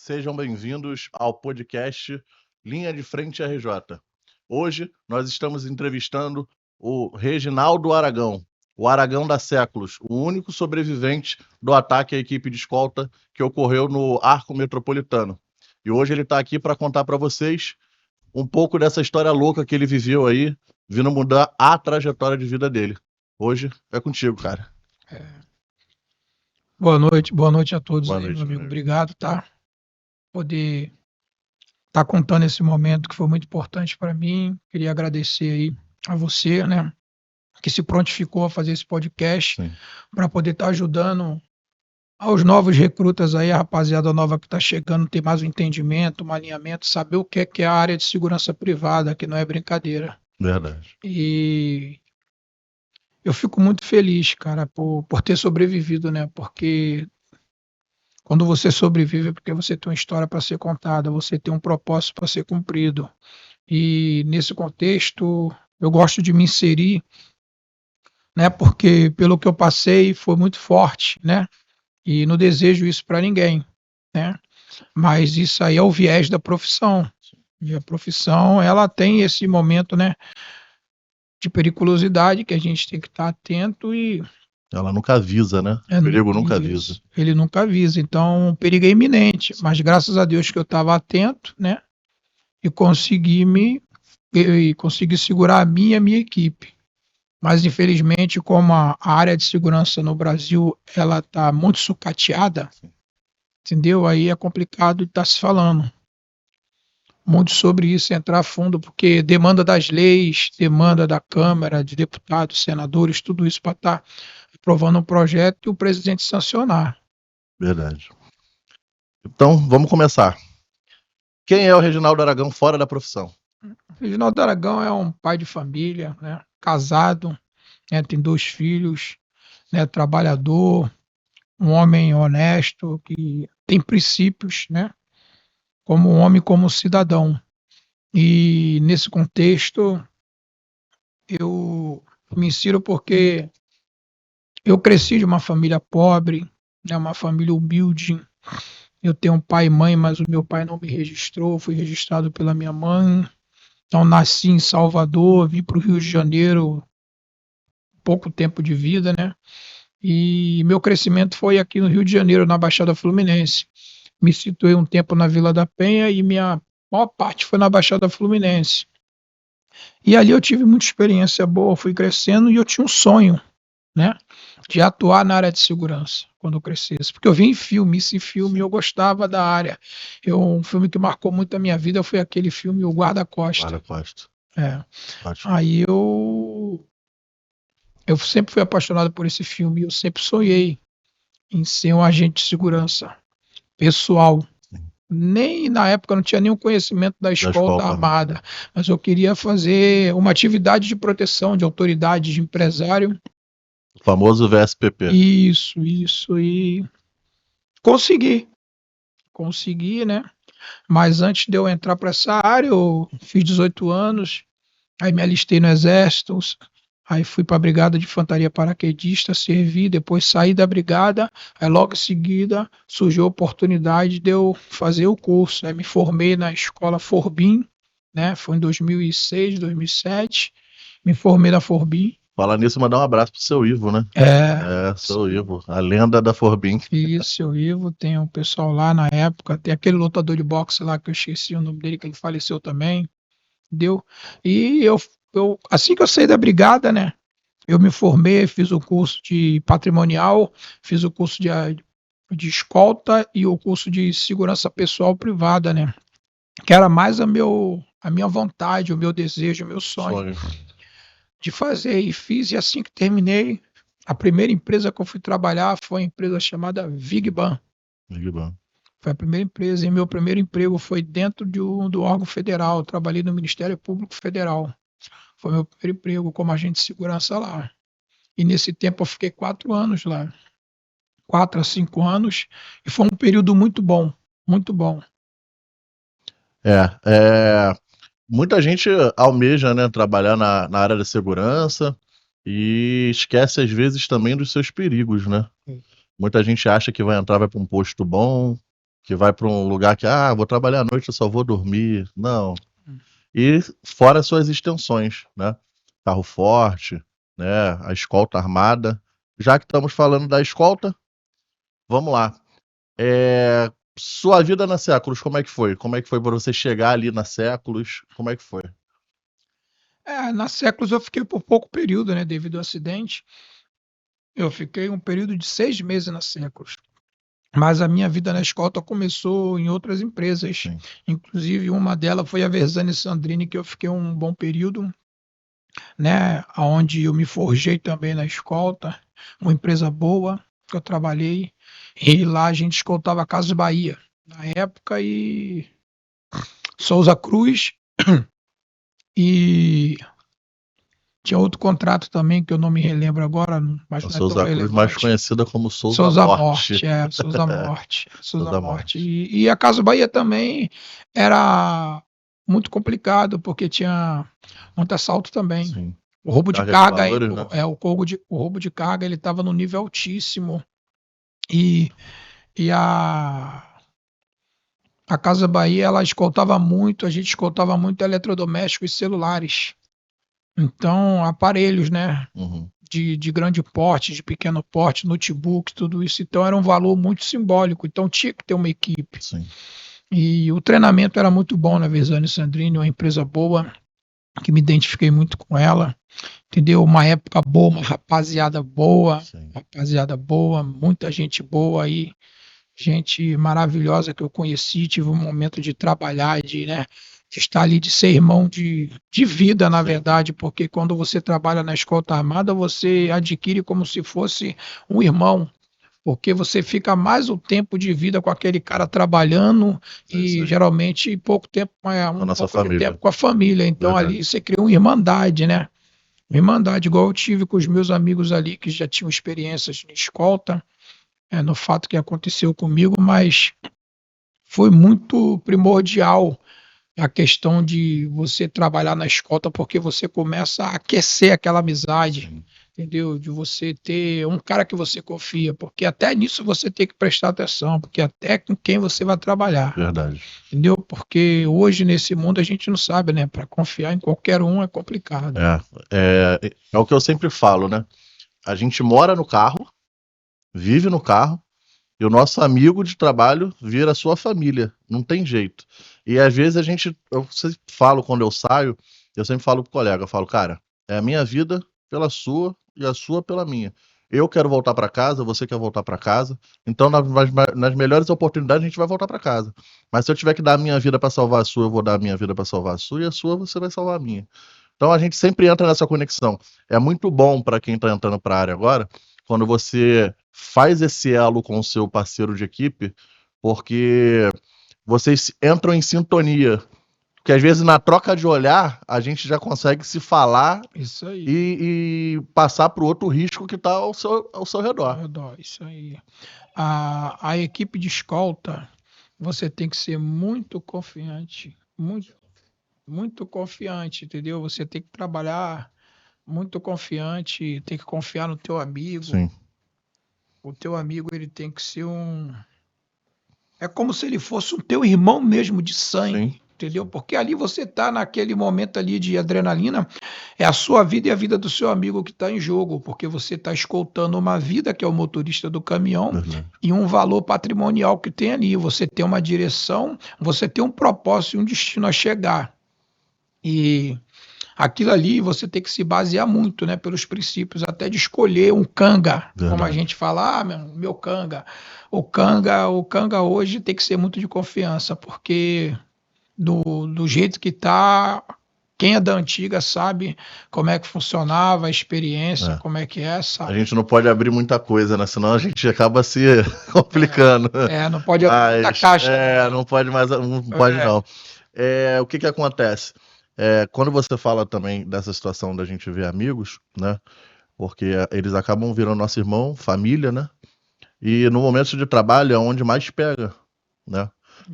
Sejam bem-vindos ao podcast Linha de Frente RJ. Hoje nós estamos entrevistando o Reginaldo Aragão, o Aragão da Séculos, o único sobrevivente do ataque à equipe de escolta que ocorreu no Arco Metropolitano. E hoje ele está aqui para contar para vocês um pouco dessa história louca que ele viveu aí, vindo mudar a trajetória de vida dele. Hoje é contigo, cara. Boa noite a todos Boa aí, noite, meu amigo. meu amigo. Obrigado, tá? Poder estar contando esse momento que foi muito importante para mim. Queria agradecer aí a você, né, que se prontificou a fazer esse podcast Sim. para poder estar ajudando aos novos recrutas aí, a rapaziada nova que está chegando, ter mais um entendimento, um alinhamento, saber o que é a área de segurança privada, que não é brincadeira. Verdade. E eu fico muito feliz, cara, por ter sobrevivido, né? Porque quando você sobrevive é porque você tem uma história para ser contada, você tem um propósito para ser cumprido. E nesse contexto, eu gosto de me inserir, né? Porque pelo que eu passei foi muito forte, né? E não desejo isso para ninguém, né? Mas isso aí é o viés da profissão. E a profissão, ela tem esse momento, né, de periculosidade que a gente tem que estar atento e Ela nunca avisa, né? O perigo nunca avisa. isso, ele nunca avisa. Então, o perigo é iminente, mas graças a Deus que eu estava atento, né? E consegui segurar a minha equipe. Mas infelizmente, como a área de segurança no Brasil ela está muito sucateada, entendeu? Aí é complicado de estar se falando muito sobre isso, entrar a fundo, porque demanda das leis, demanda da Câmara, de deputados, senadores, tudo isso para estar aprovando um projeto e o presidente sancionar. Verdade. Então, vamos começar. Quem é o Reginaldo Aragão fora da profissão? Reginaldo Aragão é um pai de família, né? Casado, né? Tem 2 filhos, né? Trabalhador, um homem honesto que tem princípios, né? Como homem, como cidadão. E nesse contexto eu me insiro porque eu cresci de uma família pobre, né? Uma família humilde. Eu tenho um pai e mãe, mas o meu pai não me registrou, fui registrado pela minha mãe. Então nasci em Salvador, vim para o Rio de Janeiro, pouco tempo de vida, né? E meu crescimento foi aqui no Rio de Janeiro, na Baixada Fluminense. Me situei um tempo na Vila da Penha e minha maior parte foi na Baixada Fluminense. E ali eu tive muita experiência boa, fui crescendo e eu tinha um sonho, né? De atuar na área de segurança quando eu crescesse. Porque eu vi em filme, isso em filme, eu gostava da área. Um filme que marcou muito a minha vida foi aquele filme O Guarda-Costa. Guarda-Costa. É. Ótimo. Aí eu sempre fui apaixonado por esse filme e eu sempre sonhei em ser um agente de segurança pessoal. Nem na época eu não tinha nenhum conhecimento da escolta escolta. armada, mas eu queria fazer uma atividade de proteção de autoridade, de empresário. O famoso VSPP. Isso, e consegui, né? Mas antes de eu entrar para essa área, eu fiz 18 anos, aí me alistei no Exército, aí fui para a Brigada de Infantaria Paraquedista, servi, depois saí da brigada, aí logo em seguida surgiu a oportunidade de eu fazer o curso. Aí me formei na escola Forbim, né? Foi em 2006, 2007, me formei na Forbim. Falar nisso, mandar um abraço pro seu Ivo, né? Seu Ivo, a lenda da Forbim. Isso, seu Ivo, tem um pessoal lá na época, tem aquele lutador de boxe lá que eu esqueci o nome dele, que ele faleceu também, deu. E assim que eu saí da brigada, né? Eu me formei, fiz o curso de patrimonial, fiz o curso de escolta e o curso de segurança pessoal privada, né? Que era mais a minha vontade, o meu desejo, o meu sonho de fazer. E fiz, e assim que terminei, a primeira empresa que eu fui trabalhar foi uma empresa chamada Vigban. Foi a primeira empresa, e meu primeiro emprego foi dentro do órgão federal. Eu trabalhei no Ministério Público Federal. Foi meu primeiro emprego como agente de segurança lá. E nesse tempo eu fiquei 4 anos lá. 4 a 5 anos. E foi um período muito bom. Muito bom. Muita gente almeja, né, trabalhar na área da segurança e esquece, às vezes, também dos seus perigos, né? Muita gente acha que vai entrar, vai para um posto bom, que vai para um lugar que, vou trabalhar à noite, eu só vou dormir. Não. E fora as suas extensões, né? Carro forte, né? A escolta armada. Já que estamos falando da escolta, vamos lá. Sua vida na Séculos, como é que foi? Como é que foi para você chegar ali na Séculos? Como é que foi? Na Séculos eu fiquei por pouco período, né, devido ao acidente. Eu fiquei um período de 6 meses na Séculos. Mas a minha vida na escolta começou em outras empresas. Sim. Inclusive, uma delas foi a Versani Sandrini, que eu fiquei um bom período, né, onde eu me forjei também na escolta. Uma empresa boa que eu trabalhei. E lá a gente escoltava a Casas Bahia, na época, e Souza Cruz. E tinha outro contrato também que eu não me relembro agora, mas A não é tão Souza Cruz, mais relevante. conhecida como Souza Souza Morte. Morte, Souza Morte, Souza Souza Morte. Morte. E a Casa Bahia também era muito complicado, porque tinha muito assalto também. Sim. O roubo de Carga de carga, valores, né? o roubo de carga, ele estava no nível altíssimo. E, e a Casa Bahia, ela escoltava muito, a gente escoltava muito eletrodomésticos e celulares. Então, aparelhos, né? Uhum. De grande porte, de pequeno porte, notebook, tudo isso. Então era um valor muito simbólico. Então tinha que ter uma equipe. Sim. E o treinamento era muito bom na Versani Sandrini, uma empresa boa, que me identifiquei muito com ela. Entendeu? Uma época boa, uma Sim. rapaziada boa, muita gente boa aí, gente maravilhosa que eu conheci, tive um momento de trabalhar, de estar ali, de ser irmão de vida, na Sim. verdade, porque quando você trabalha na escolta armada, você adquire como se fosse um irmão, porque você fica mais o tempo de vida com aquele cara trabalhando Isso e aí. geralmente pouco tempo, Com a um nossa pouco de família. tempo com a família. Então ali Verdade. você cria uma irmandade, né? Uma irmandade, igual eu tive com os meus amigos ali que já tinham experiências de escolta, no fato que aconteceu comigo, mas foi muito primordial a questão de você trabalhar na escolta, porque você começa a aquecer aquela amizade, Sim. entendeu? De você ter um cara que você confia, porque até nisso você tem que prestar atenção, porque até com quem você vai trabalhar, Verdade. entendeu? Porque hoje nesse mundo a gente não sabe, né? Para confiar em qualquer um é complicado. É o que eu sempre falo, né? A gente mora no carro, vive no carro, e o nosso amigo de trabalho vira sua família. Não tem jeito. E às vezes eu sempre falo quando eu saio, eu sempre falo pro colega, eu falo, cara, é a minha vida pela sua e a sua pela minha. Eu quero voltar para casa, você quer voltar para casa. Então, nas melhores oportunidades, a gente vai voltar para casa. Mas se eu tiver que dar a minha vida para salvar a sua, eu vou dar a minha vida para salvar a sua, e a sua você vai salvar a minha. Então, a gente sempre entra nessa conexão. É muito bom para quem está entrando para a área agora, quando você faz esse elo com o seu parceiro de equipe, porque vocês entram em sintonia. Porque às vezes na troca de olhar, a gente já consegue se falar Isso aí. e passar para o outro risco que está ao seu Ao redor. redor, isso aí. A equipe de escolta, você tem que ser muito confiante, muito confiante, entendeu? Você tem que trabalhar muito confiante, tem que confiar no teu amigo. Sim, O teu amigo, ele tem que ser é como se ele fosse o teu irmão mesmo de sangue, sim, entendeu? Porque ali você tá naquele momento ali de adrenalina, é a sua vida e a vida do seu amigo que está em jogo, porque você está escoltando uma vida que é o motorista do caminhão verdade. e um valor patrimonial que tem ali. Você tem uma direção, você tem um propósito e um destino a chegar. E aquilo ali você tem que se basear muito, né, pelos princípios, até de escolher um canga, como a Verdade. gente fala, meu canga. O canga hoje tem que ser muito de confiança, porque do jeito que tá, quem é da antiga sabe como é que funcionava, a experiência, É. como é que é, A sabe? gente não pode abrir muita coisa, né? Senão a gente acaba se complicando. Não pode abrir muita Mas caixa, não pode mais, não pode é, não. O que que acontece? Quando você fala também dessa situação da gente ver amigos, né? Porque eles acabam virando nosso irmão, família, né? E no momento de trabalho é onde mais pega, né?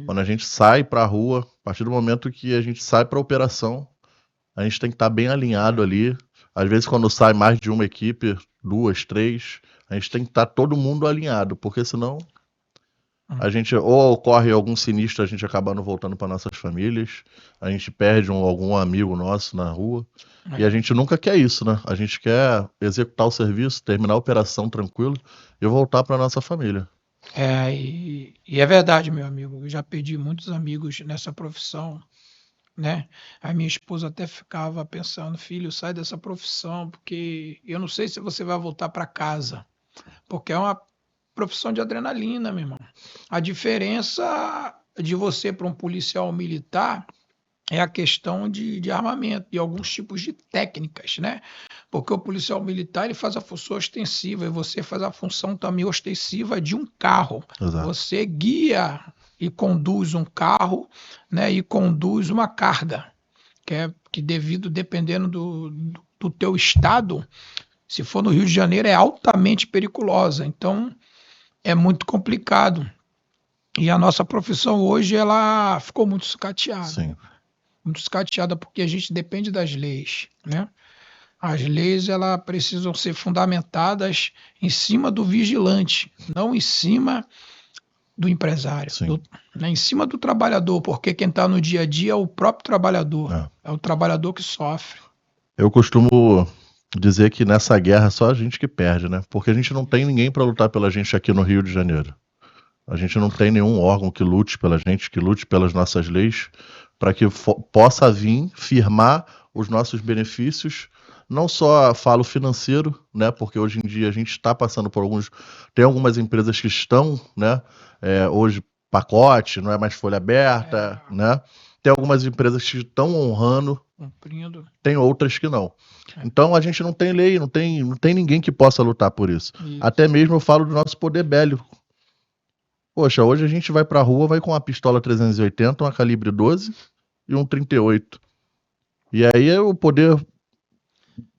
Quando a gente sai pra rua, a partir do momento que a gente sai pra operação, a gente tem que estar bem alinhado ali. Às vezes, quando sai mais de uma equipe, 2, 3, a gente tem que estar todo mundo alinhado, porque senão A gente ou ocorre algum sinistro, a gente acaba não voltando para nossas famílias, a gente perde algum amigo nosso na rua, e a gente nunca quer isso, né? A gente quer executar o serviço, terminar a operação tranquilo e voltar para nossa família. E é verdade, meu amigo. Eu já perdi muitos amigos nessa profissão, né? A minha esposa até ficava pensando, filho, sai dessa profissão, porque eu não sei se você vai voltar para casa, porque é uma profissão de adrenalina, meu irmão. A diferença de você para um policial militar é a questão de armamento e alguns tipos de técnicas, né? Porque o policial militar ele faz a função ostensiva e você faz a função também ostensiva de um carro. Exato. Você guia e conduz um carro, né? E conduz uma carga, que dependendo do teu estado, se for no Rio de Janeiro, é altamente periculosa. Então, é muito complicado. E a nossa profissão hoje, ela ficou muito sucateada. Sim. Muito sucateada porque a gente depende das leis, né? As leis, elas precisam ser fundamentadas em cima do vigilante, não em cima do empresário, Sim. né? Em cima do trabalhador, porque quem está no dia a dia é o próprio trabalhador. É o trabalhador que sofre. Eu costumo dizer que nessa guerra só a gente que perde, né? Porque a gente não tem ninguém para lutar pela gente aqui no Rio de Janeiro. A gente não tem nenhum órgão que lute pela gente, que lute pelas nossas leis, para que possa vir firmar os nossos benefícios, não só falo financeiro, né? Porque hoje em dia a gente está passando por tem algumas empresas que estão, né? Hoje pacote, não é mais folha aberta, né? Tem algumas empresas que estão honrando, cumprindo. Tem outras que não. Então a gente não tem lei, não tem ninguém que possa lutar por isso. Até mesmo eu falo do nosso poder bélico. Poxa, hoje a gente vai pra rua, vai com uma pistola 380, uma calibre 12 e um 38. E aí o poder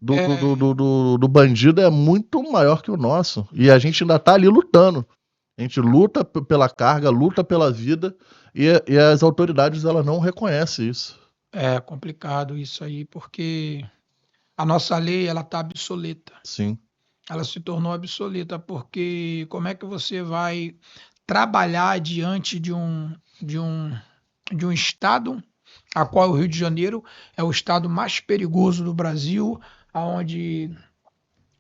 do bandido é muito maior que o nosso. E a gente ainda tá ali lutando. A gente luta pela carga, luta pela vida, e as autoridades elas não reconhecem isso. É complicado isso aí, porque a nossa lei ela tá obsoleta. Sim. Ela se tornou obsoleta, porque como é que você vai trabalhar diante de um estado, a qual o Rio de Janeiro é o estado mais perigoso do Brasil, onde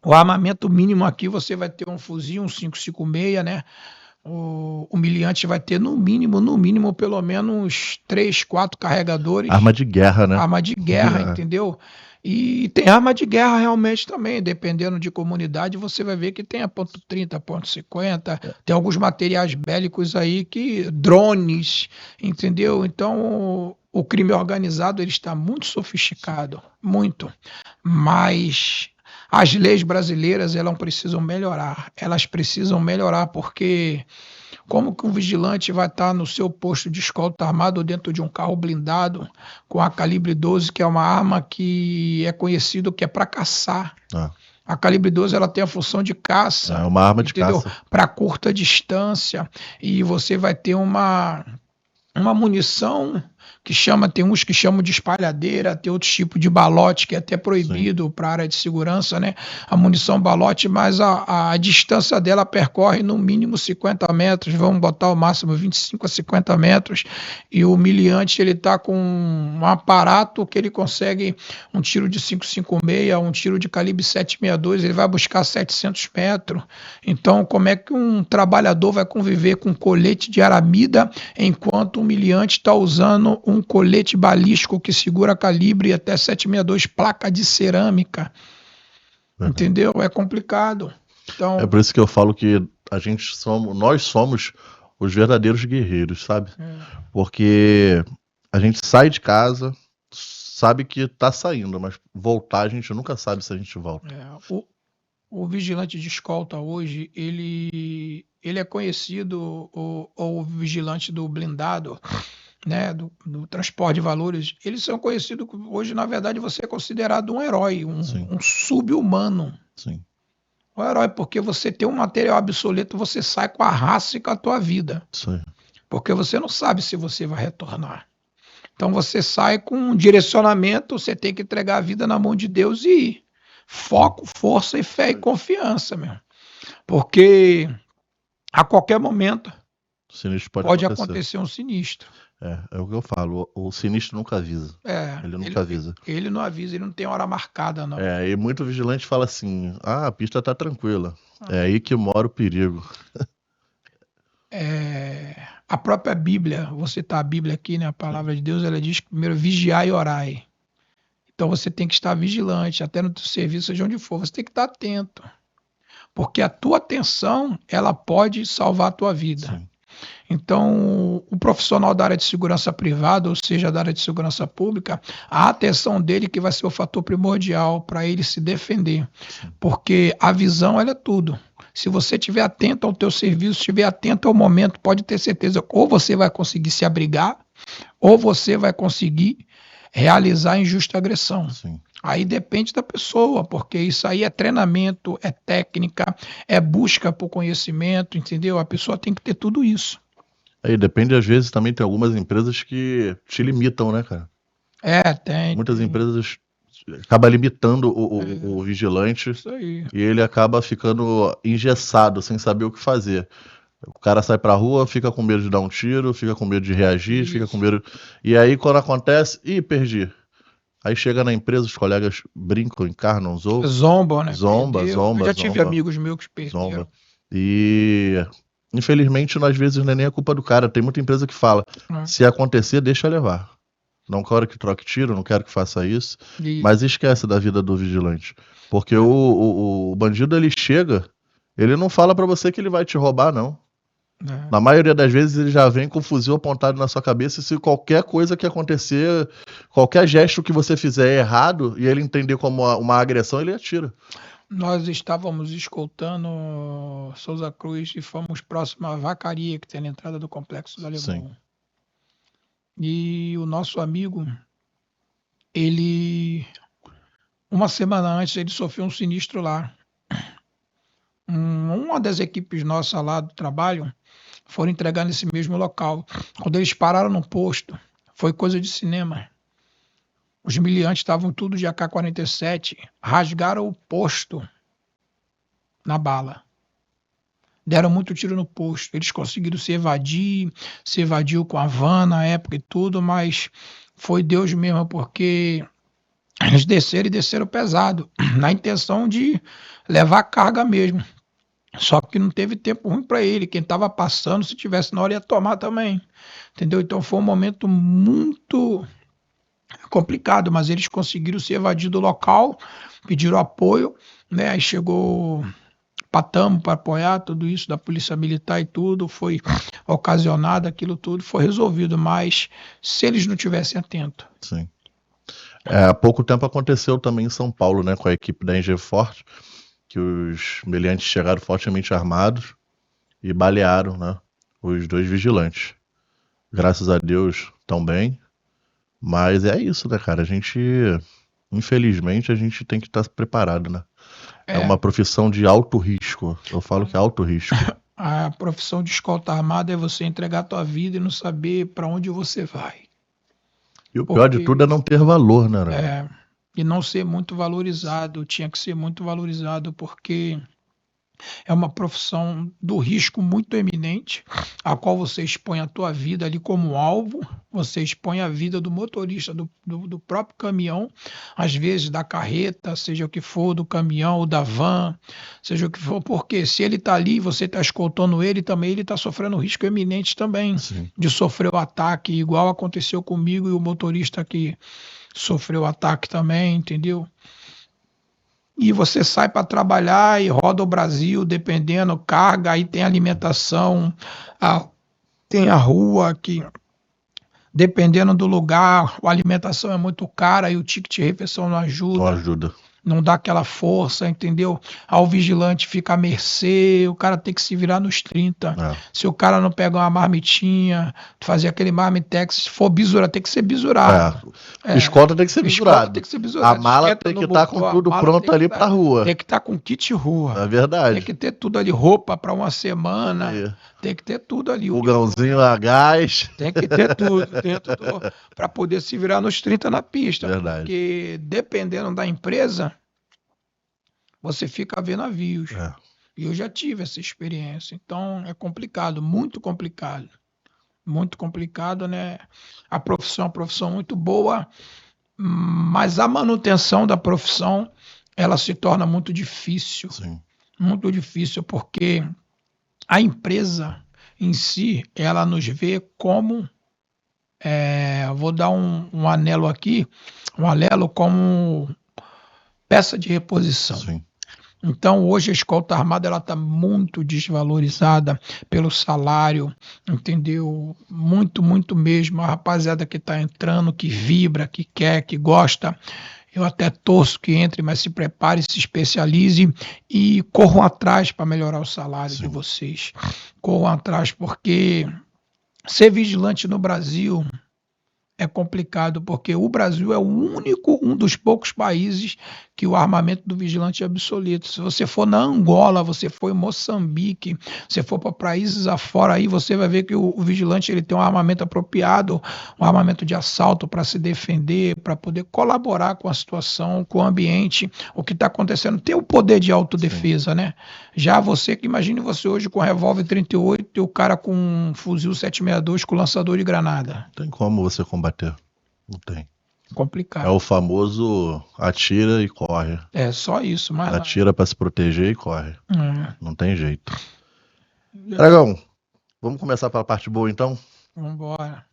o armamento mínimo aqui você vai ter um fuzil, um 5.56, né? O humilhante vai ter no mínimo, pelo menos 3, 4 carregadores. Arma de guerra, né? Arma de guerra, entendeu? E tem arma de guerra realmente também, dependendo de comunidade, você vai ver que tem a .30, .50, tem alguns materiais bélicos aí drones, entendeu? Então o crime organizado ele está muito sofisticado, muito, mas as leis brasileiras elas precisam melhorar porque como que um vigilante vai estar no seu posto de escolta armado dentro de um carro blindado com a calibre 12, que é uma arma que é conhecido que é para caçar. A calibre 12 ela tem a função de caça. É uma arma de caça. Para curta distância. E você vai ter uma munição tem uns que chamam de espalhadeira, tem outros tipos de balote que é até proibido para a área de segurança, né? A munição balote, mas a distância dela percorre no mínimo 50 metros, vamos botar o máximo 25 a 50 metros, e o humilhante ele tá com um aparato que ele consegue um tiro de 5.56, um tiro de calibre 7.62, ele vai buscar 700 metros. Então, como é que um trabalhador vai conviver com um colete de aramida enquanto o humilhante está usando um colete balístico que segura calibre até 7.62, placa de cerâmica? Entendeu? É complicado. Então, é por isso que eu falo que nós somos os verdadeiros guerreiros, sabe? Porque a gente sai de casa, sabe que tá saindo, mas voltar a gente nunca sabe se a gente volta. O vigilante de escolta hoje, ele é conhecido, o vigilante do blindado, né, do transporte de valores, eles são conhecidos hoje, na verdade, você é considerado um herói, um sub-humano. Sim. Um herói, porque você tem um material obsoleto, você sai com a raça e com a tua vida. Sim. Porque você não sabe se você vai retornar. Então você sai com um direcionamento, você tem que entregar a vida na mão de Deus e ir. Foco, força e fé e confiança, meu. Porque a qualquer momento O sinistro pode pode acontecer. acontecer um sinistro. É o que eu falo. O sinistro nunca avisa. Ele nunca avisa. Ele não avisa, ele não tem hora marcada, não. E muito vigilante fala assim: a pista tá tranquila. É aí que mora o perigo. A própria Bíblia, vou citar a Bíblia aqui, né? A palavra de Deus, ela diz que primeiro vigiai e orai. Então você tem que estar vigilante, até no teu serviço, seja onde for, você tem que estar atento. Porque a tua atenção, ela pode salvar a tua vida. Sim. Então, o profissional da área de segurança privada, ou seja, da área de segurança pública, a atenção dele que vai ser o fator primordial para ele se defender. Porque a visão, ela é tudo. Se você estiver atento ao teu serviço, estiver atento ao momento, pode ter certeza, ou você vai conseguir se abrigar, ou você vai conseguir realizar injusta agressão. Sim. Aí depende da pessoa, porque isso aí é treinamento, é técnica, é busca por conhecimento, entendeu? A pessoa tem que ter tudo isso. Aí depende, às vezes, também tem algumas empresas que te limitam, né, cara? Tem. Muitas empresas acabam limitando o vigilante Isso aí. e ele acaba ficando engessado, sem saber o que fazer. O cara sai pra rua, fica com medo de dar um tiro, fica com medo de reagir, fica com medo. E aí, quando acontece, perdi. Aí chega na empresa, os colegas brincam, encarnam os outros. Zomba, né? Zomba. Eu já tive amigos meus que perderam. Zomba. E infelizmente, às vezes, não é nem a culpa do cara. Tem muita empresa que fala, se acontecer, deixa levar. Não quero que troque tiro, não quero que faça isso. Mas esquece da vida do vigilante. Porque o bandido, ele chega, ele não fala pra você que ele vai te roubar, não. Na maioria das vezes ele já vem com o fuzil apontado na sua cabeça e se qualquer coisa que acontecer, qualquer gesto que você fizer é errado e ele entender como uma agressão, ele atira. Nós estávamos escoltando Souza Cruz e fomos próximo à vacaria que tem na entrada do Complexo da Leblon. Sim. E o nosso amigo, uma semana antes, ele sofreu um sinistro lá. Uma das equipes nossas lá do trabalho foram entregar nesse mesmo local. Quando eles pararam no posto, foi coisa de cinema. Os miliantes estavam tudo de AK-47, rasgaram o posto na bala. Deram muito tiro no posto. Eles conseguiram se evadiu com a van na época e tudo, mas foi Deus mesmo, porque eles desceram pesado, na intenção de levar carga mesmo. Só que não teve tempo ruim para ele. Quem estava passando, se tivesse na hora, ia tomar também. Entendeu? Então foi um momento muito complicado, mas eles conseguiram se evadir do local, pediram apoio, né? Aí chegou Patamo para apoiar tudo isso da Polícia Militar e tudo, foi ocasionado aquilo tudo, foi resolvido, mas se eles não tivessem atento. Sim. Há pouco tempo aconteceu também em São Paulo, né, com a equipe da Engie Forte, que os meliantes chegaram fortemente armados e balearam, né, os 2 vigilantes. Graças a Deus, tão bem. Mas é isso, né, cara? Infelizmente, a gente tem que estar preparado, né? É uma profissão de alto risco. Eu falo que é alto risco. A profissão de escolta armada é você entregar a tua vida e não saber para onde você vai. E o pior de tudo é não ter valor, né? E não ser muito valorizado. Tinha que ser muito valorizado porque é uma profissão do risco muito eminente, a qual você expõe a tua vida ali como alvo, você expõe a vida do motorista do próprio caminhão, às vezes da carreta, seja o que for, do caminhão ou da van, seja o que for, porque se ele está ali, você está escoltando ele, também ele está sofrendo risco eminente também. Sim. De sofrer o ataque, igual aconteceu comigo e o motorista que sofreu o ataque também, entendeu? E você sai para trabalhar e roda o Brasil, dependendo, carga, aí tem alimentação, tem a rua que, dependendo do lugar, a alimentação é muito cara e o ticket de refeição não ajuda. Não ajuda. Não dá aquela força, entendeu? Ao vigilante fica à mercê, o cara tem que se virar nos 30. Se o cara não pega uma marmitinha, fazer aquele marmitex, se for bisurar, tem que ser bisurado. Escolta tem que ser bisurado. A mala tem que estar com tudo pronto ali pra rua. Tem que estar com kit rua. É verdade. Tem que ter tudo ali, roupa para uma semana. Tem que ter tudo ali. Fogãozinho a gás. Tem que ter tudo dentro para poder se virar nos 30 na pista. Verdade. Porque dependendo da empresa, você fica a ver navios. E eu já tive essa experiência. Então é complicado, muito complicado. Muito complicado, né? A profissão é uma profissão muito boa, mas a manutenção da profissão ela se torna Sim, muito difícil, porque a empresa em si, ela nos vê como, vou dar um anelo aqui, um alelo como peça de reposição. sim, Então, hoje a escolta armada ela está muito desvalorizada pelo salário, entendeu? Muito, muito mesmo. A rapaziada que está entrando, que vibra, que quer, que gosta, eu até torço que entre, mas se prepare, se especialize e corram atrás para melhorar o salário de sim, vocês. Corram atrás, porque ser vigilante no Brasil é complicado, porque o Brasil é um dos poucos países que o armamento do vigilante é obsoleto. Se você for na Angola, você for em Moçambique, você for para países afora aí, você vai ver que o vigilante ele tem um armamento apropriado, um armamento de assalto para se defender, para poder colaborar com a situação, com o ambiente, o que está acontecendo. Tem o poder de autodefesa, né? Já você que imagine você hoje com revólver 38 e o cara com um fuzil 762 com lançador de granada. não tem como você combater. Não tem. É Complicado. o famoso atira e corre. É só isso, mas Atira pra se proteger e corre. é, Não tem jeito. Dragão, vamos começar pela parte boa então? vamos embora.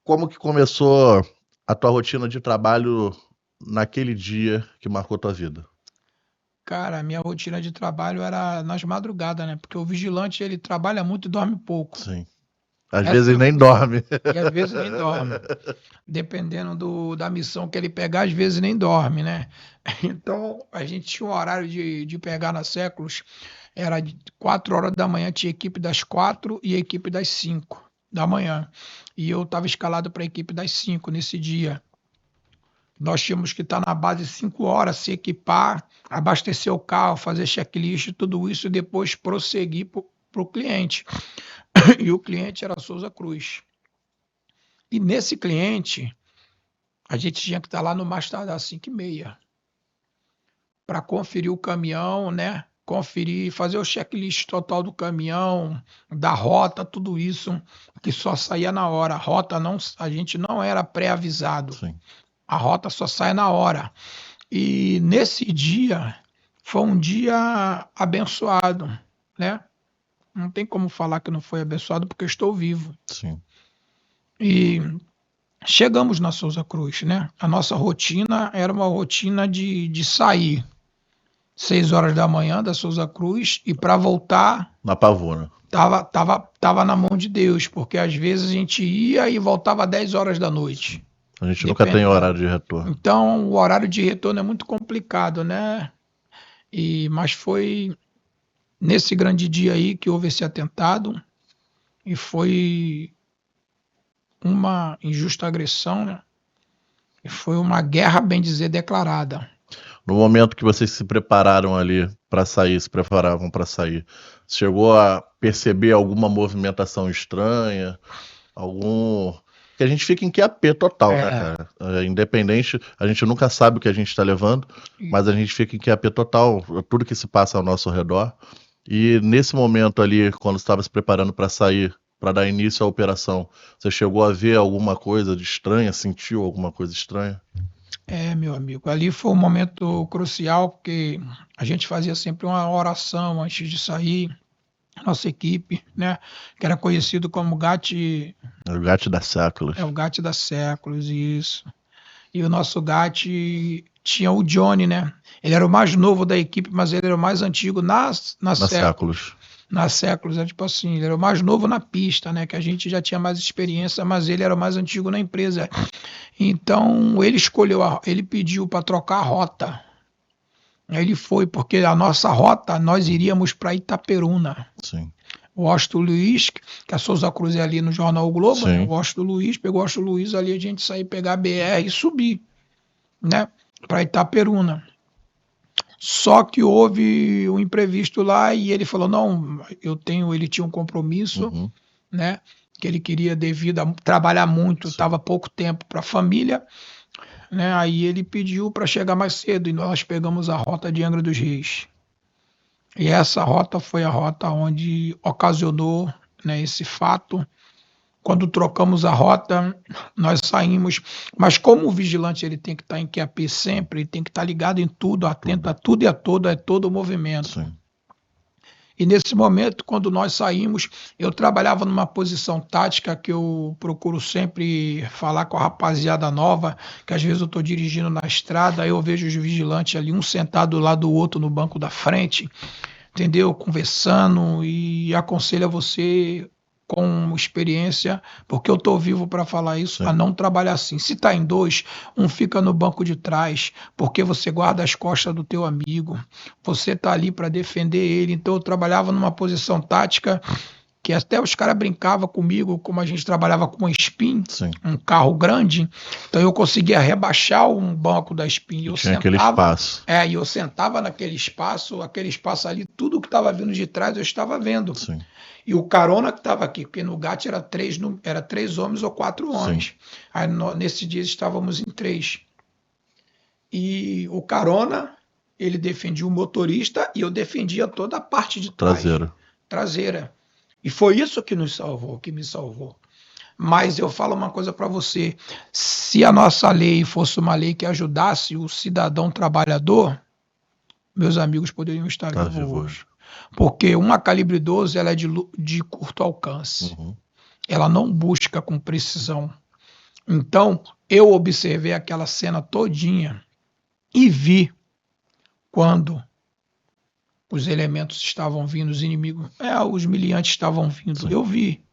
Como que começou a tua rotina de trabalho naquele dia que marcou tua vida? Cara, a minha rotina de trabalho era nas madrugadas, né? Porque o vigilante ele trabalha muito e dorme pouco. Sim. Às Essa vezes é a nem função. dorme. E às vezes nem dorme. Dependendo da missão que ele pegar, às vezes nem dorme, né? Então, a gente tinha um horário de pegar na Séculos, era de 4 horas da manhã, tinha equipe das 4 e a equipe das 5 da manhã. E eu estava escalado para a equipe das 5 nesse dia. Nós tínhamos que estar na base 5 horas, se equipar, abastecer o carro, fazer checklist, tudo isso e depois prosseguir para o cliente. E o cliente era Souza Cruz. E nesse cliente, a gente tinha que estar lá no mais tardar às 5h30 para conferir o caminhão, né? Conferir, fazer o checklist total do caminhão, da rota, tudo isso, que só saía na hora. A rota não, a gente não era pré-avisado. Sim. A rota só sai na hora. E nesse dia foi um dia abençoado, né? Não tem como falar que não foi abençoado porque eu estou vivo. Sim. E chegamos na Souza Cruz, né? A nossa rotina era uma rotina de sair 6 horas da manhã da Souza Cruz e para voltar Na Pavuna. tava na mão de Deus, porque às vezes a gente ia e voltava 10 horas da noite. A gente nunca tem Dependendo. horário de retorno. Então, o horário de retorno é muito complicado, né? Mas foi nesse grande dia aí que houve esse atentado e foi uma injusta agressão, né? E foi uma guerra, bem dizer, declarada. No momento que vocês se prepararam ali para sair, se preparavam para sair, chegou a perceber alguma movimentação estranha? Que a gente fica em QAP total, né, cara? Independente, a gente nunca sabe o que a gente está levando, mas a gente fica em QAP total, tudo que se passa ao nosso redor. E nesse momento ali, quando estava se preparando para sair, para dar início à operação, você chegou a ver alguma coisa de estranha, sentiu alguma coisa estranha? Meu amigo, ali foi um momento crucial, porque a gente fazia sempre uma oração antes de sair, nossa equipe, né? Que era conhecido como GAT, O gato da séculos. o GAT da Séculos, isso. E o nosso GAT tinha o Johnny, né? Ele era o mais novo da equipe, mas ele era o mais antigo na Séculos. Séculos. Na Séculos, é tipo assim, ele era o mais novo na pista, né? Que a gente já tinha mais experiência, mas ele era o mais antigo na empresa. Então ele ele pediu para trocar a rota. Aí ele foi, porque a nossa rota, nós iríamos para Itaperuna. Sim. O Washington Luiz, que a Souza Cruz é ali no Jornal o Globo, né? Sim. O Washington Luiz, pegou o Washington Luiz ali, a gente sair pegar a BR e subir, né? Para Itaperuna. Só que houve um imprevisto lá e ele falou, não, ele tinha um compromisso, Uhum. né? Que ele queria devido a trabalhar muito, Sim. estava pouco tempo para a família, né? Aí ele pediu para chegar mais cedo e nós pegamos a rota de Angra dos Reis. E essa rota foi a rota onde ocasionou, né, esse fato. Quando trocamos a rota, nós saímos, mas como o vigilante ele tem que estar em QAP sempre, ele tem que estar ligado em tudo, atento a tudo e a todo o movimento. Sim. E nesse momento, quando nós saímos, eu trabalhava numa posição tática que eu procuro sempre falar com a rapaziada nova, que às vezes eu estou dirigindo na estrada, aí eu vejo os vigilantes ali, um sentado do lado do outro no banco da frente, entendeu? Conversando, e aconselho a você com experiência, porque eu estou vivo para falar isso, a Sim. não trabalhar assim. Se está em dois, um fica no banco de trás, porque você guarda as costas do teu amigo, você está ali para defender ele. Então eu trabalhava numa posição tática que até os caras brincavam comigo, como a gente trabalhava com uma Spin, Sim. um carro grande, então eu conseguia rebaixar um banco da Spin. E tinha aquele espaço. E eu sentava naquele espaço, aquele espaço ali, tudo que estava vindo de trás eu estava vendo. Sim. E o carona que estava aqui, porque no GAT era três homens ou 4 homens. Aí nesse dia estávamos em 3. E o carona, ele defendia o motorista e eu defendia toda a parte de trás. Traseira. E foi isso que nos salvou, que me salvou. Mas eu falo uma coisa para você: se a nossa lei fosse uma lei que ajudasse o cidadão trabalhador, meus amigos poderiam estar vivos hoje. Porque uma calibre 12 ela é de curto alcance. Uhum. Ela não busca com precisão. Então, eu observei aquela cena todinha e vi quando os elementos estavam vindo, os inimigos, os miliantes estavam vindo. Sim. Eu vi.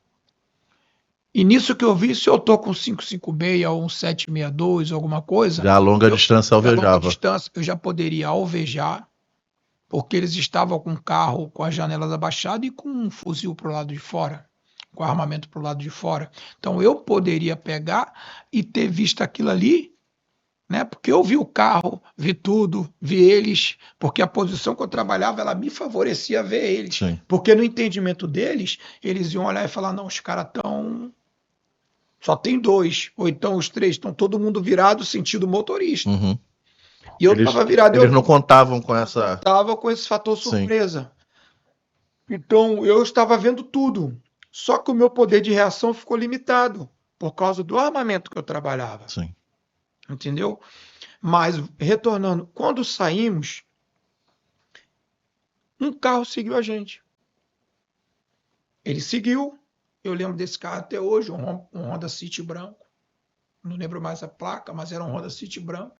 E nisso que eu vi, se eu tô com 556 ou um 762, alguma coisa, já a longa distância alvejava. A longa distância eu já poderia alvejar, porque eles estavam com o carro com as janelas abaixadas e com um fuzil para o lado de fora, com armamento para o lado de fora. Então eu poderia pegar e ter visto aquilo ali, né? Porque eu vi o carro, vi tudo, vi eles, porque a posição que eu trabalhava, ela me favorecia ver eles. Sim. Porque no entendimento deles, eles iam olhar e falar, não, os caras estão... Só tem 2, ou então os 3, estão todo mundo virado sentido motorista. Uhum. E eu estava virado. Eles não contavam com essa... Estava com esse fator surpresa. Sim. Então eu estava vendo tudo. Só que o meu poder de reação ficou limitado por causa do armamento que eu trabalhava. Sim. Entendeu? Mas, retornando, quando saímos, um carro seguiu a gente. Ele seguiu. Eu lembro desse carro até hoje, um Honda City branco. Não lembro mais a placa, mas era um Honda City branco.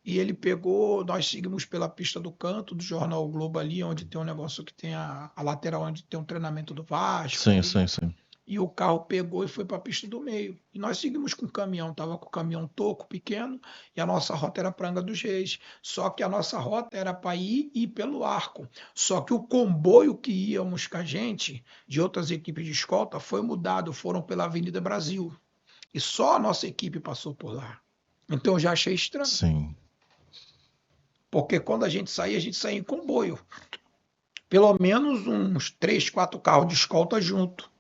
E ele pegou, nós seguimos pela pista do canto do Jornal o Globo ali, onde tem um negócio que tem a lateral, onde tem um treinamento do Vasco. Sim, sim. E o carro pegou e foi para a pista do meio. E nós seguimos com o caminhão, estava com o caminhão toco, pequeno, e a nossa rota era para Angra dos Reis. Só que a nossa rota era para ir pelo Arco. Só que o comboio que íamos com a gente, de outras equipes de escolta, foi mudado, foram pela Avenida Brasil. E só a nossa equipe passou por lá. Então eu já achei estranho. Sim. Porque quando a gente saía em comboio. Pelo menos uns 3, 4 carros de escolta junto.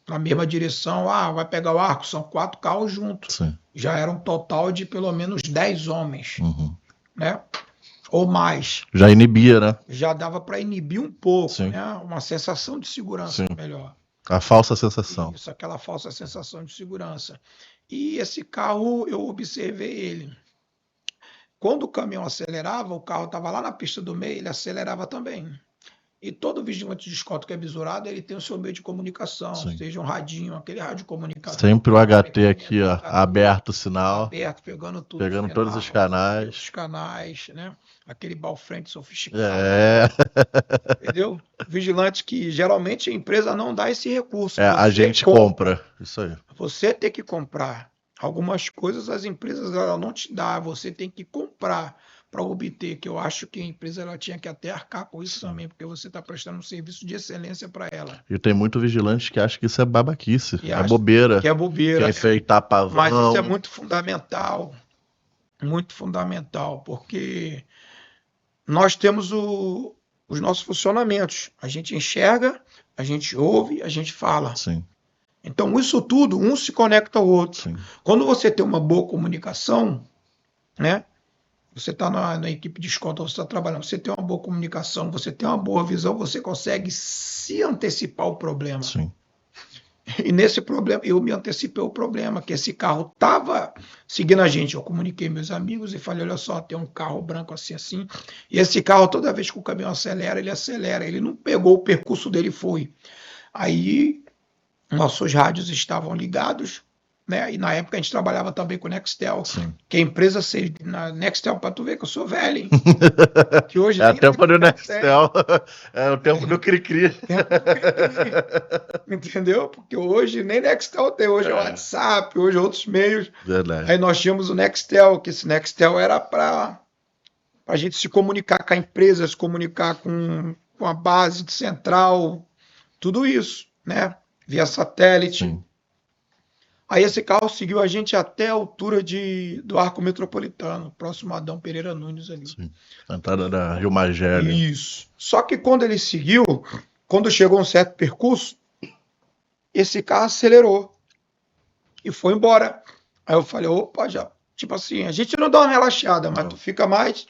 Na mesma direção, vai pegar o Arco, são 4 carros juntos. Sim. Já era um total de pelo menos 10 homens. Uhum. Né? Ou mais. Já inibia, né? Já dava para inibir um pouco. Sim. Né? Uma sensação de segurança. Sim. Melhor. A falsa sensação. Isso, aquela falsa sensação de segurança. E esse carro, eu observei ele. Quando o caminhão acelerava, o carro estava lá na pista do meio, ele acelerava também. E todo vigilante de escolta que é visorado, ele tem o seu meio de comunicação, Sim. seja um radinho, aquele rádio de comunicação. Sempre o HT aqui, ó, aberto o sinal. Aberto, pegando tudo. Pegando todos os canais. Os canais, né? Aquele balfrente sofisticado. Entendeu? Vigilante que geralmente a empresa não dá esse recurso. A gente compra. Isso aí. Você tem que comprar. Algumas coisas as empresas ela não te dão, você tem que comprar para obter, que eu acho que a empresa ela tinha que até arcar com isso também, porque você está prestando um serviço de excelência para ela. E tem muito vigilante que acha que isso é babaquice, é bobeira. Que é bobeira. Que é enfeitar pavão. Mas isso é muito fundamental, porque nós temos os nossos funcionamentos. A gente enxerga, a gente ouve, a gente fala. Sim. Então, isso tudo, um se conecta ao outro. Sim. Quando você tem uma boa comunicação, né? você está na equipe de escolta, você está trabalhando, você tem uma boa comunicação, você tem uma boa visão, você consegue se antecipar o problema. Sim. E nesse problema, eu me antecipei o problema, que esse carro estava seguindo a gente. Eu comuniquei meus amigos e falei, olha só, tem um carro branco assim, assim. E esse carro, toda vez que o caminhão acelera, ele acelera. Ele não pegou o percurso dele e foi. Aí, nossos rádios estavam ligados, né? E na época a gente trabalhava também com Nextel. Sim. Que a empresa, na Nextel, para tu ver que eu sou velho, hein? Que hoje É nem tempo do Nextel Nextel. É o tempo do Cri-Cri. Entendeu? Porque hoje nem Nextel tem, hoje é WhatsApp, hoje é outros meios. Verdade. Aí nós tínhamos o Nextel, que esse Nextel era para a gente se comunicar com a empresa, se comunicar com a base de central, tudo isso, né? Via satélite. Sim. Aí esse carro seguiu a gente até a altura do Arco Metropolitano, próximo a Adão Pereira Nunes ali. Sim. Entrada da Rio Magé. Isso. Só que quando ele seguiu, quando chegou a um certo percurso, esse carro acelerou e foi embora. Aí eu falei, opa, já, tipo assim, a gente não dá uma relaxada, mas tu fica mais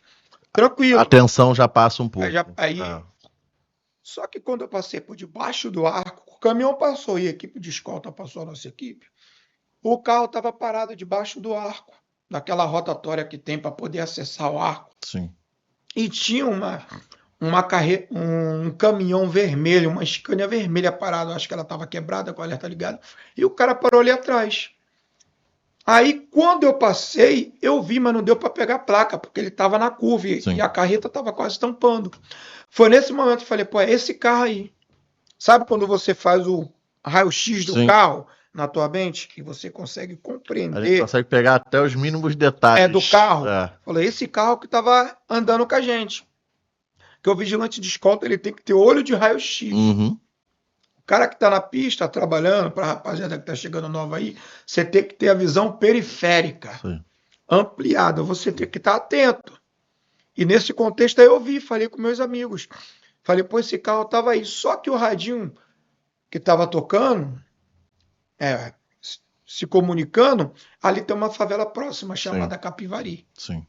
tranquilo. A tensão já passa um pouco. Aí, só que quando eu passei por debaixo do arco, o caminhão passou e a equipe de escolta passou a nossa equipe, o carro estava parado debaixo do arco, daquela rotatória que tem para poder acessar o arco. Sim. E tinha um caminhão vermelho, uma Scania vermelha parada, acho que ela estava quebrada com o alerta ligado, e o cara parou ali atrás. Aí, quando eu passei, eu vi, mas não deu para pegar a placa, porque ele estava na curva e a carreta estava quase tampando. Foi nesse momento que eu falei, pô, é esse carro aí. Sabe quando você faz o raio-x do carro na tua mente, que você consegue compreender? A gente consegue pegar até os mínimos detalhes. Do carro. Falei, esse carro que estava andando com a gente. Porque o vigilante de escolta, ele tem que ter olho de raio-x. Uhum. O cara que está na pista, trabalhando, para a rapaziada que está chegando nova aí, você tem que ter a visão periférica, ampliada, você tem que estar atento. E nesse contexto aí eu vi, falei com meus amigos. Falei, pô, esse carro estava aí. Só que o radinho que estava tocando, se comunicando, ali tem uma favela próxima chamada Capivari. Sim.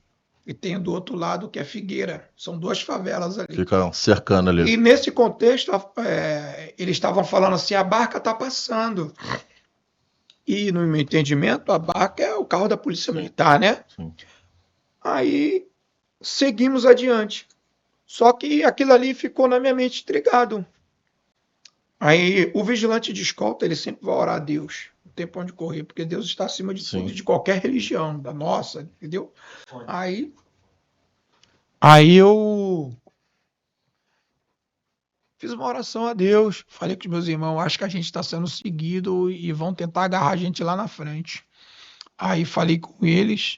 E tem do outro lado que é Figueira. São duas favelas ali. Ficam cercando ali. E nesse contexto, eles estavam falando assim, a barca está passando. E no meu entendimento, a barca é o carro da Polícia Militar, né? Sim. Aí seguimos adiante. Só que aquilo ali ficou na minha mente intrigado. Aí o vigilante de escolta, ele sempre vai orar a Deus. Não tem pra onde correr, porque Deus está acima de tudo, de qualquer religião, da nossa, entendeu? Aí eu fiz uma oração a Deus, falei com os meus irmãos, acho que a gente está sendo seguido e vão tentar agarrar a gente lá na frente. Aí falei com eles.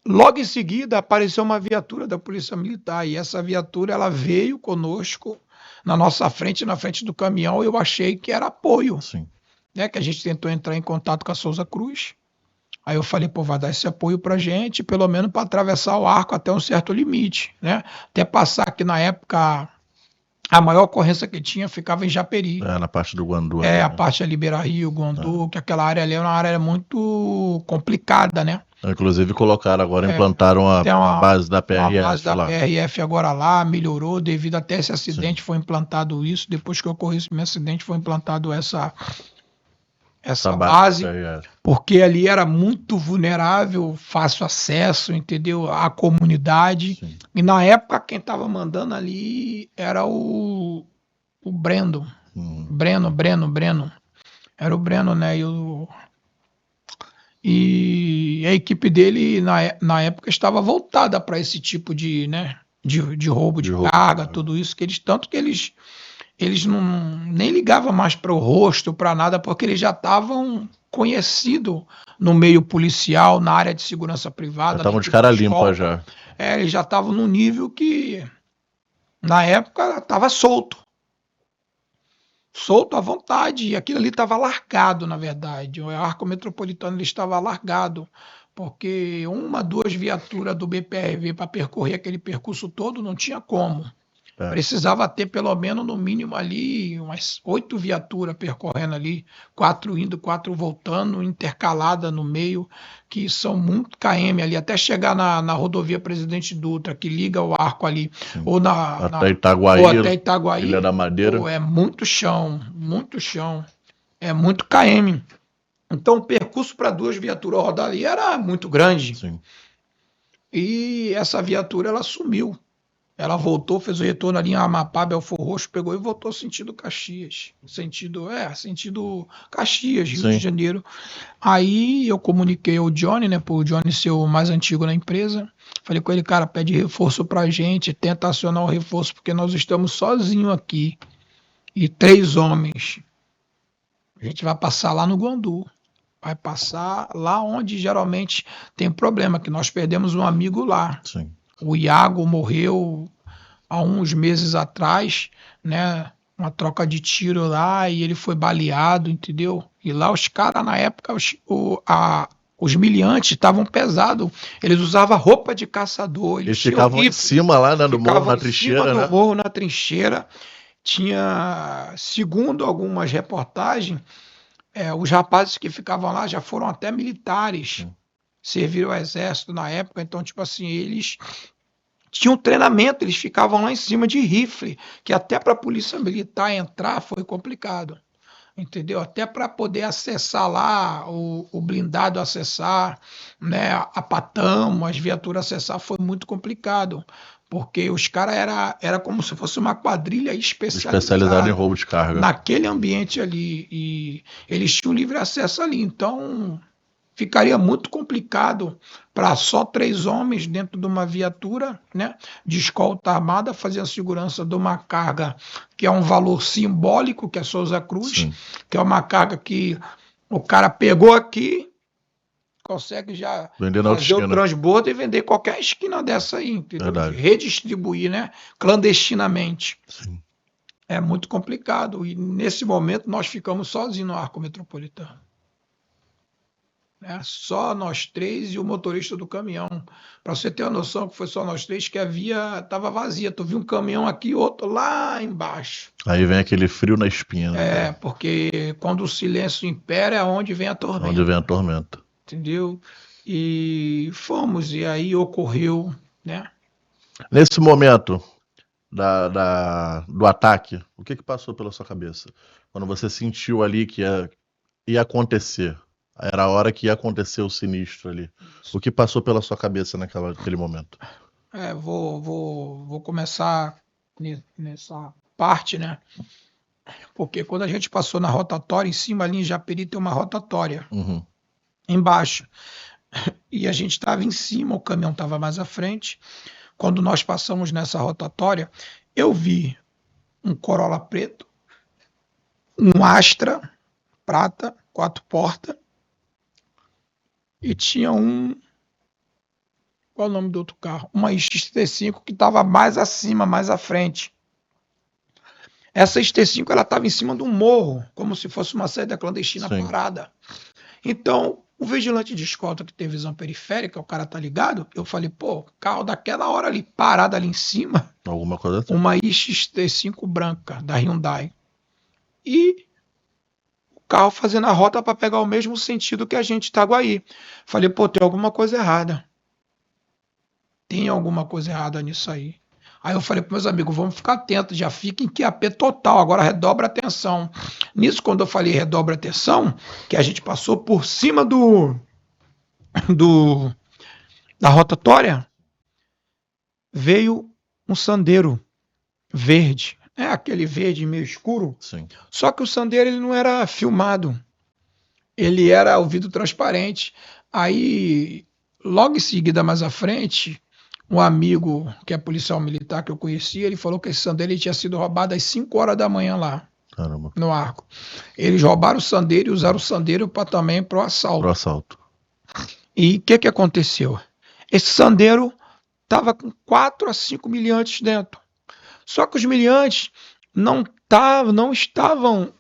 Logo em seguida apareceu uma viatura da Polícia Militar e essa viatura ela veio conosco na nossa frente, na frente do caminhão. Eu achei que era apoio, né? Que a gente tentou entrar em contato com a Souza Cruz. Aí eu falei, pô, vai dar esse apoio pra gente, pelo menos para atravessar o arco até um certo limite, né? Até passar que na época a maior ocorrência que tinha ficava em Japeri. Na parte do Guandu. A parte ali, Beira Rio, Guandu, que aquela área ali é uma área muito complicada, né? Inclusive colocaram agora, implantaram a base da PRF. A base da PRF agora lá, melhorou, devido até esse acidente foi implantado isso, depois que ocorreu esse meu acidente foi implantado essa base, porque ali era muito vulnerável, fácil acesso, entendeu? A comunidade. E na época quem estava mandando ali era o Breno. Breno. Era o Breno, né? E a equipe dele, na época, estava voltada para esse tipo de, né, de roubo de carga, tudo isso, tanto que eles nem ligavam mais para o rosto, para nada, porque eles já estavam conhecidos no meio policial, na área de segurança privada. Estavam de cara limpa já. Eles já estavam no nível que, na época, estava solto à vontade, e aquilo ali estava largado, na verdade. O Arco Metropolitano ele estava largado, porque 1, 2 viaturas do BPRV para percorrer aquele percurso todo não tinha como. Precisava ter pelo menos, no mínimo ali, umas 8 viaturas percorrendo ali, 4 indo, 4 voltando, intercalada no meio, que são muito km ali, até chegar na rodovia Presidente Dutra, que liga o Arco ali, ou até Itaguaí, ou até Itaguaí, Ilha da Madeira. é muito chão, é muito km. Então o percurso para 2 viaturas rodar ali era muito grande. Sim. E essa viatura, ela sumiu. Ela voltou, fez o retorno ali em Amapá, Belfor Roxo, pegou e voltou sentido Caxias. Sentido Caxias, Rio de Janeiro. Aí eu comuniquei ao Johnny, né, por o Johnny ser o mais antigo na empresa. Falei com ele, cara, pede reforço pra gente, tenta acionar o reforço, porque nós estamos sozinhos aqui. E 3 homens. A gente vai passar lá no Guandu. Vai passar lá onde geralmente tem problema, que nós perdemos um amigo lá. Sim. O Iago morreu há uns meses atrás, né? Uma troca de tiro lá e ele foi baleado, entendeu? E lá os caras, na época, os miliantes estavam pesados. Eles usavam roupa de caçador. Eles ficavam em cima lá, né, do morro, na trincheira, né? Morro, na trincheira. Tinha, segundo algumas reportagens, os rapazes que ficavam lá já foram até militares, serviram ao exército na época, então, tipo assim, eles tinham treinamento, eles ficavam lá em cima de rifle, que até para a polícia militar entrar foi complicado, entendeu? Até para poder acessar lá, o blindado acessar, né, a Patamo, as viaturas acessar, foi muito complicado. Porque os caras era como se fosse uma quadrilha especializada em roubo de carga. Naquele ambiente ali. E eles tinham livre acesso ali. Então, ficaria muito complicado para só 3 homens dentro de uma viatura, né, de escolta armada, fazer a segurança de uma carga que é um valor simbólico, que é Souza Cruz, Sim. que é uma carga que o cara pegou aqui, consegue já fazer o transbordo e vender qualquer esquina dessa aí, entendeu? Redistribuir, né, clandestinamente. Sim. É muito complicado. E nesse momento nós ficamos sozinhos no Arco Metropolitano. Só nós 3 e o motorista do caminhão. Para você ter uma noção que foi só nós 3, que a via estava vazia. Tu viu um caminhão aqui e outro lá embaixo. Aí vem aquele frio na espinha. Né? Porque quando o silêncio impera é onde vem a tormenta. Onde vem a tormenta. Entendeu? E fomos, e aí ocorreu, né? Nesse momento do ataque, o que passou pela sua cabeça? Quando você sentiu ali que ia acontecer, era a hora que ia acontecer o sinistro ali. O que passou pela sua cabeça naquele momento? Vou começar nessa parte, né? Porque quando a gente passou na rotatória, em cima ali em Japeri tem uma rotatória. Embaixo. E a gente estava em cima, o caminhão estava mais à frente. Quando nós passamos nessa rotatória, eu vi um Corolla preto, um Astra prata, 4 portas, e tinha qual é o nome do outro carro? Uma XT5 que estava mais acima, mais à frente. Essa XT5 ela estava em cima de um morro, como se fosse uma saída clandestina. Sim. Parada. Então, o vigilante de escolta que tem visão periférica, o cara tá ligado, eu falei, pô, carro daquela hora ali, parado ali em cima, alguma coisa assim. Uma XT5 branca, da Hyundai. E o carro fazendo a rota para pegar o mesmo sentido que a gente, Itaguaí. Falei, pô, tem alguma coisa errada. Tem alguma coisa errada nisso aí. Aí eu falei para meus amigos, vamos ficar atentos, já fica em QAP total, agora redobra a atenção. Nisso, quando eu falei redobra a atenção, que a gente passou por cima da rotatória, veio um Sandero verde. É aquele verde meio escuro. Sim. Só que o Sandero ele não era filmado. Ele era o vidro transparente. Aí, logo em seguida, mais à frente, um amigo que é policial militar que eu conhecia, ele falou que esse Sandero tinha sido roubado às 5 horas da manhã lá. Caramba. No Arco. Eles roubaram o Sandero e usaram o Sandero também para o assalto. Pro assalto. E o que aconteceu? Esse Sandero estava com 4 a 5 miliantes dentro. Só que os miliantes não estavam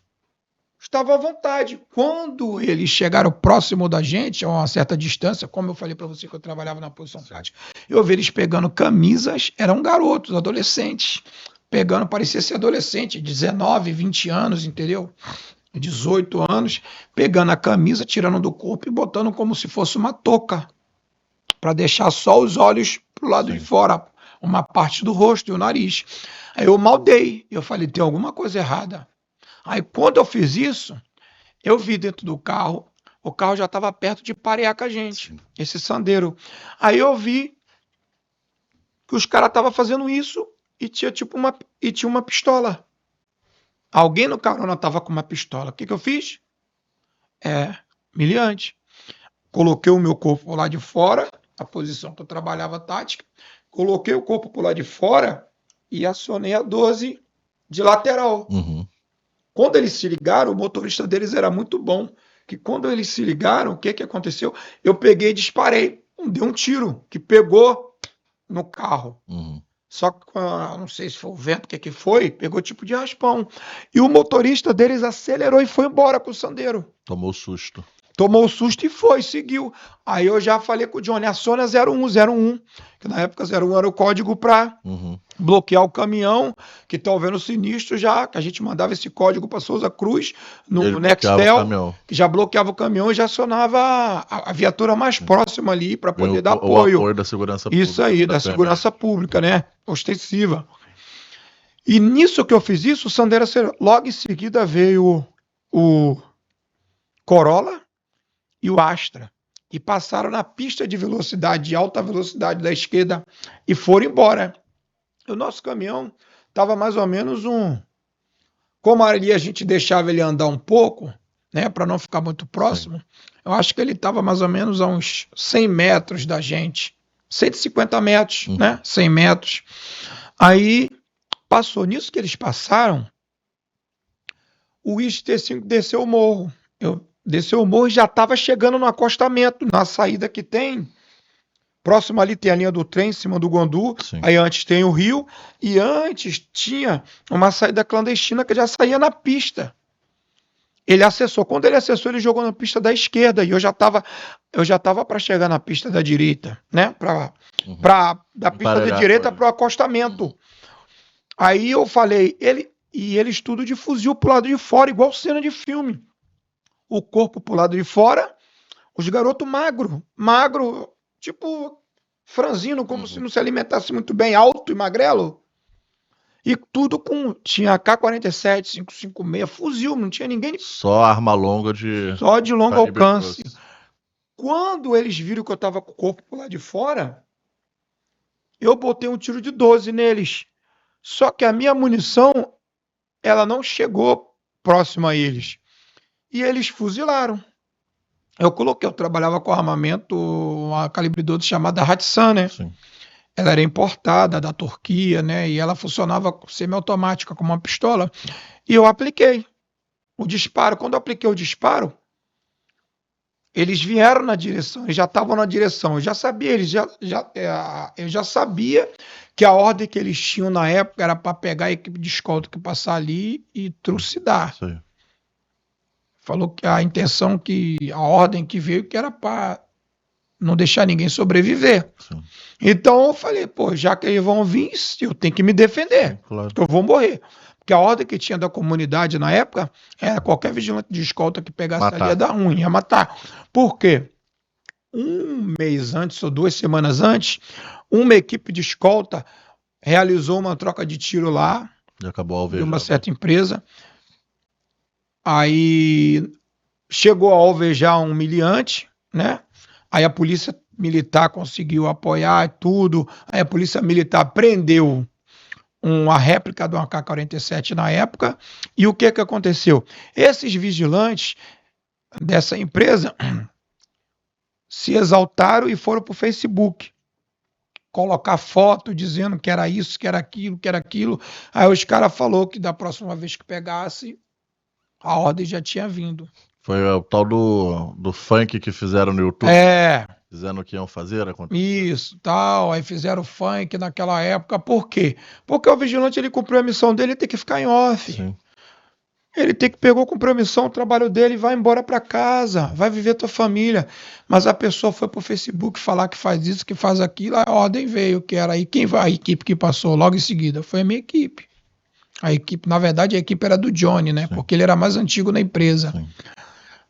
à vontade. Quando eles chegaram próximo da gente, a uma certa distância, como eu falei para você que eu trabalhava na posição tática, eu vi eles pegando camisas, eram garotos, adolescentes, pegando, parecia ser adolescente, 19, 20 anos, entendeu? 18 anos, pegando a camisa, tirando do corpo e botando como se fosse uma touca, para deixar só os olhos pro lado de fora, uma parte do rosto e o nariz. Aí eu maldei, eu falei, tem alguma coisa errada. Aí quando eu fiz isso, eu vi dentro do carro, o carro já estava perto de parear com a gente, esse Sandero. Aí eu vi que os caras estavam fazendo isso e tinha uma pistola. Alguém no carona estava com uma pistola. O que eu fiz? Miliante. Coloquei o meu corpo lá de fora, a posição que eu trabalhava tática, coloquei o corpo por lá de fora e acionei a 12 de lateral. Uhum. Quando eles se ligaram, o motorista deles era muito bom, que quando eles se ligaram, o que aconteceu? Eu peguei e disparei, dei um tiro, que pegou no carro. Uhum. Só que, não sei se foi o vento, o que foi, pegou tipo de raspão. E o motorista deles acelerou e foi embora com o Sandero. Tomou susto. Tomou o susto e foi, seguiu. Aí eu já falei com o Johnny, aciona 0101, que na época 01 era o código para bloquear o caminhão, que tá havendo sinistro já, que a gente mandava esse código para Souza Cruz, no Nextel, que já bloqueava o caminhão e já acionava a viatura mais próxima ali para poder dar apoio. O apoio da segurança pública. Isso aí, da segurança pública, né? Ostensiva. E nisso que eu fiz isso, o Sandero, logo em seguida veio o Corolla e o Astra, e passaram na pista de velocidade, de alta velocidade da esquerda, e foram embora. O nosso caminhão estava mais ou menos como ali a gente deixava ele andar um pouco, né, para não ficar muito próximo, eu acho que ele estava mais ou menos a uns 100 metros da gente, 150 metros, né, 100 metros. Aí, passou nisso que eles passaram, o IST-5 desceu o morro. Desceu o morro e já estava chegando no acostamento, na saída que tem. Próximo ali tem a linha do trem, em cima do Guandu. Sim. Aí antes tem o rio. E antes tinha uma saída clandestina que já saía na pista. Ele acessou. Quando ele acessou, ele jogou na pista da esquerda. E eu já estava para chegar na pista da direita, né? Da pista da direita para o acostamento. Aí eu falei, eles tudo de fuzil pro lado de fora, igual cena de filme. O corpo pro lado de fora, os garotos magro, tipo franzino, como se não se alimentasse muito bem, alto e magrelo. E tudo tinha AK-47, 556, fuzil, não tinha ninguém. Só arma longa Só de longo alcance. Quando eles viram que eu tava com o corpo pro lado de fora, eu botei um tiro de 12 neles. Só que a minha munição, ela não chegou próximo a eles. E eles fuzilaram. Eu trabalhava com armamento, uma calibre 12 chamada Hatsan, né? Sim. Ela era importada da Turquia, né? E ela funcionava semiautomática, como uma pistola. E eu apliquei o disparo. Quando eu apliquei o disparo, eles vieram na direção, eles já estavam na direção. Eu já sabia, eu já sabia que a ordem que eles tinham na época era para pegar a equipe de escolta que passar ali e trucidar. Sim. Falou que a ordem que veio, que era para não deixar ninguém sobreviver. Sim. Então eu falei, já que eles vão vir, eu tenho que me defender, Claro. porque eu vou morrer. Porque a ordem que tinha da comunidade na época era qualquer vigilante de escolta que pegasse ali ia dar ruim, ia matar. Por quê? Um mês antes ou 2 semanas antes, uma equipe de escolta realizou uma troca de tiro lá, E acabou de uma certa empresa. Aí chegou a alvejar um miliante, né? Aí a polícia militar conseguiu apoiar tudo. Aí a polícia militar prendeu uma réplica do AK-47 na época. E o que aconteceu? Esses vigilantes dessa empresa se exaltaram e foram para o Facebook colocar foto dizendo que era isso, que era aquilo, que era aquilo. Aí os caras falaram que da próxima vez que pegasse, a ordem já tinha vindo. Foi o tal do funk que fizeram no YouTube. Dizendo que iam fazer. Isso, tal. Aí fizeram funk naquela época. Por quê? Porque o vigilante, ele cumpriu a missão dele, ele tem que ficar em off. Sim. Ele cumpriu a missão, o trabalho dele, vai embora para casa, vai viver tua família. Mas a pessoa foi pro Facebook falar que faz isso, que faz aquilo, a ordem veio, que era aí. Quem vai? A equipe que passou logo em seguida foi a minha equipe. A equipe, na verdade, a equipe era do Johnny, né? Sim. Porque ele era mais antigo na empresa. Sim.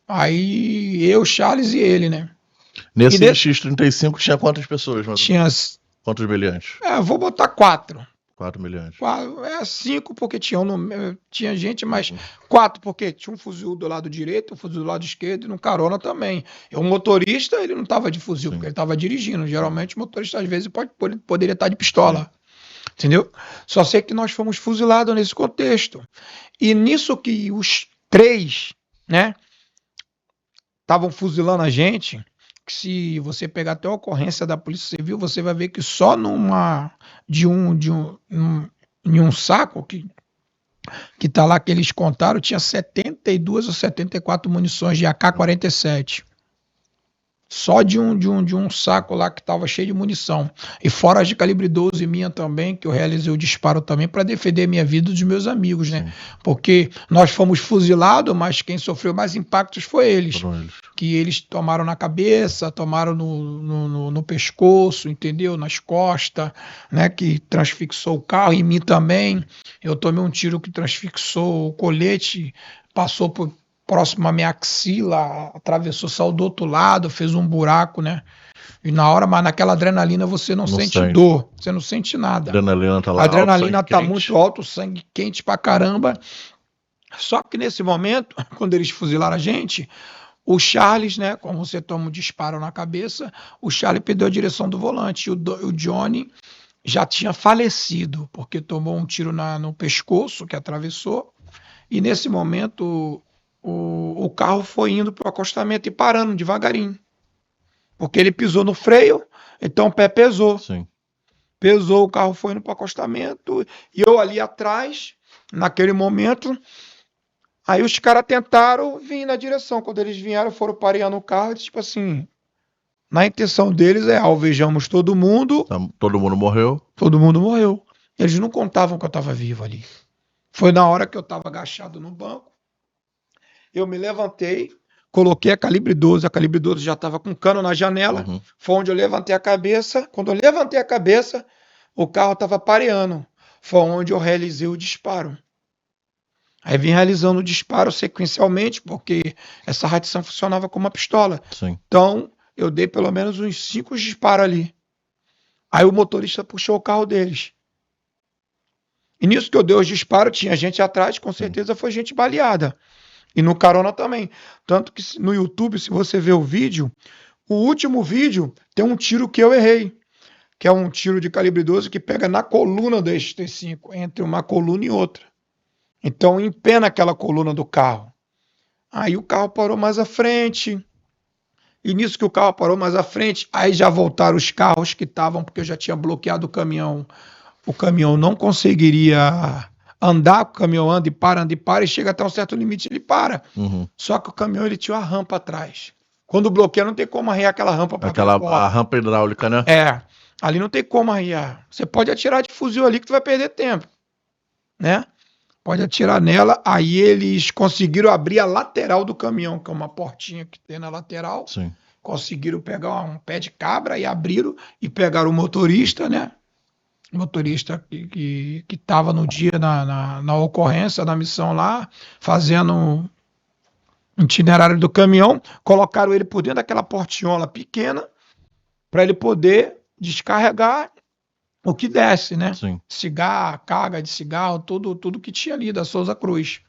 Aí eu, Charles e ele, né? Nesse E de- X-35 tinha quantas pessoas, mais ou Tinha, menos? Quantos meliantes? vou botar 4. 4 meliantes. 5 porque tinha gente, mas Uhum. 4 porque tinha um fuzil do lado direito, um fuzil do lado esquerdo e no carona também. E o motorista, ele não estava de fuzil, Sim. porque ele estava dirigindo. Geralmente o motorista às vezes poderia estar de pistola. Entendeu? Só sei que nós fomos fuzilados nesse contexto. E nisso que os 3, né, estavam fuzilando a gente, que se você pegar até a ocorrência da Polícia Civil, você vai ver que só em um saco que tá lá que eles contaram, tinha 72 ou 74 munições de AK-47. Só de um saco lá que estava cheio de munição. E fora as de calibre 12 minha também, que eu realizei o disparo também para defender minha vida dos meus amigos, né? Porque nós fomos fuzilados, mas quem sofreu mais impactos foi eles. Que eles tomaram na cabeça, tomaram no pescoço, entendeu? Nas costas, né? Que transfixou o carro, em mim também. Eu tomei um tiro que transfixou o colete, passou por próximo à minha axila, atravessou, saiu do outro lado, fez um buraco, né? E na hora, mas naquela adrenalina você não sente dor, você não sente nada. Adrenalina tá lá, a adrenalina alto, tá muito alto, sangue quente pra caramba. Só que nesse momento, quando eles fuzilaram a gente, o Charles, né, como você toma um disparo na cabeça, o Charles perdeu a direção do volante. O Johnny já tinha falecido, porque tomou um tiro no pescoço, que atravessou. E nesse momento, o carro foi indo para o acostamento e parando devagarinho. Porque ele pisou no freio, então o pé pesou. Sim. Pesou, o carro foi indo para o acostamento. E eu ali atrás, naquele momento, aí os caras tentaram vir na direção. Quando eles vieram, foram pareando o carro, tipo assim, na intenção deles alvejamos todo mundo. Todo mundo morreu? Todo mundo morreu. Eles não contavam que eu estava vivo ali. Foi na hora que eu estava agachado no banco. Eu me levantei, coloquei a calibre 12 já estava com cano na janela. Uhum. Foi onde eu levantei a cabeça. Quando eu levantei a cabeça, o carro estava pareando. Foi onde eu realizei o disparo. Aí vim realizando o disparo sequencialmente, porque essa radiação funcionava como uma pistola. Sim. Então, eu dei pelo menos uns 5 disparos ali. Aí o motorista puxou o carro deles. E nisso que eu dei os disparos, tinha gente atrás, com certeza foi gente baleada. E no carona também. Tanto que no YouTube, se você ver o vídeo, o último vídeo tem um tiro que eu errei. Que é um tiro de calibre 12 que pega na coluna do T5, entre uma coluna e outra. Então empena aquela coluna do carro. Aí o carro parou mais à frente. E nisso que o carro parou mais à frente, aí já voltaram os carros que estavam, porque eu já tinha bloqueado o caminhão. O caminhão não conseguiria andar, o caminhão anda e para, e chega até um certo limite, ele para. Uhum. Só que o caminhão ele tinha uma rampa atrás. Quando bloqueia, não tem como arriar aquela rampa para a rampa hidráulica, né? Ali não tem como arriar. Você pode atirar de fuzil ali que tu vai perder tempo, né? Pode atirar nela. Aí eles conseguiram abrir a lateral do caminhão, que é uma portinha que tem na lateral. Sim. Conseguiram pegar um pé de cabra e abriram e pegaram o motorista, né? O motorista que estava no dia na ocorrência, na missão lá, fazendo um itinerário do caminhão, colocaram ele por dentro daquela portinhola pequena para ele poder descarregar o que desce, né? Sim. Cigarro, carga de cigarro, tudo que tinha ali da Souza Cruz.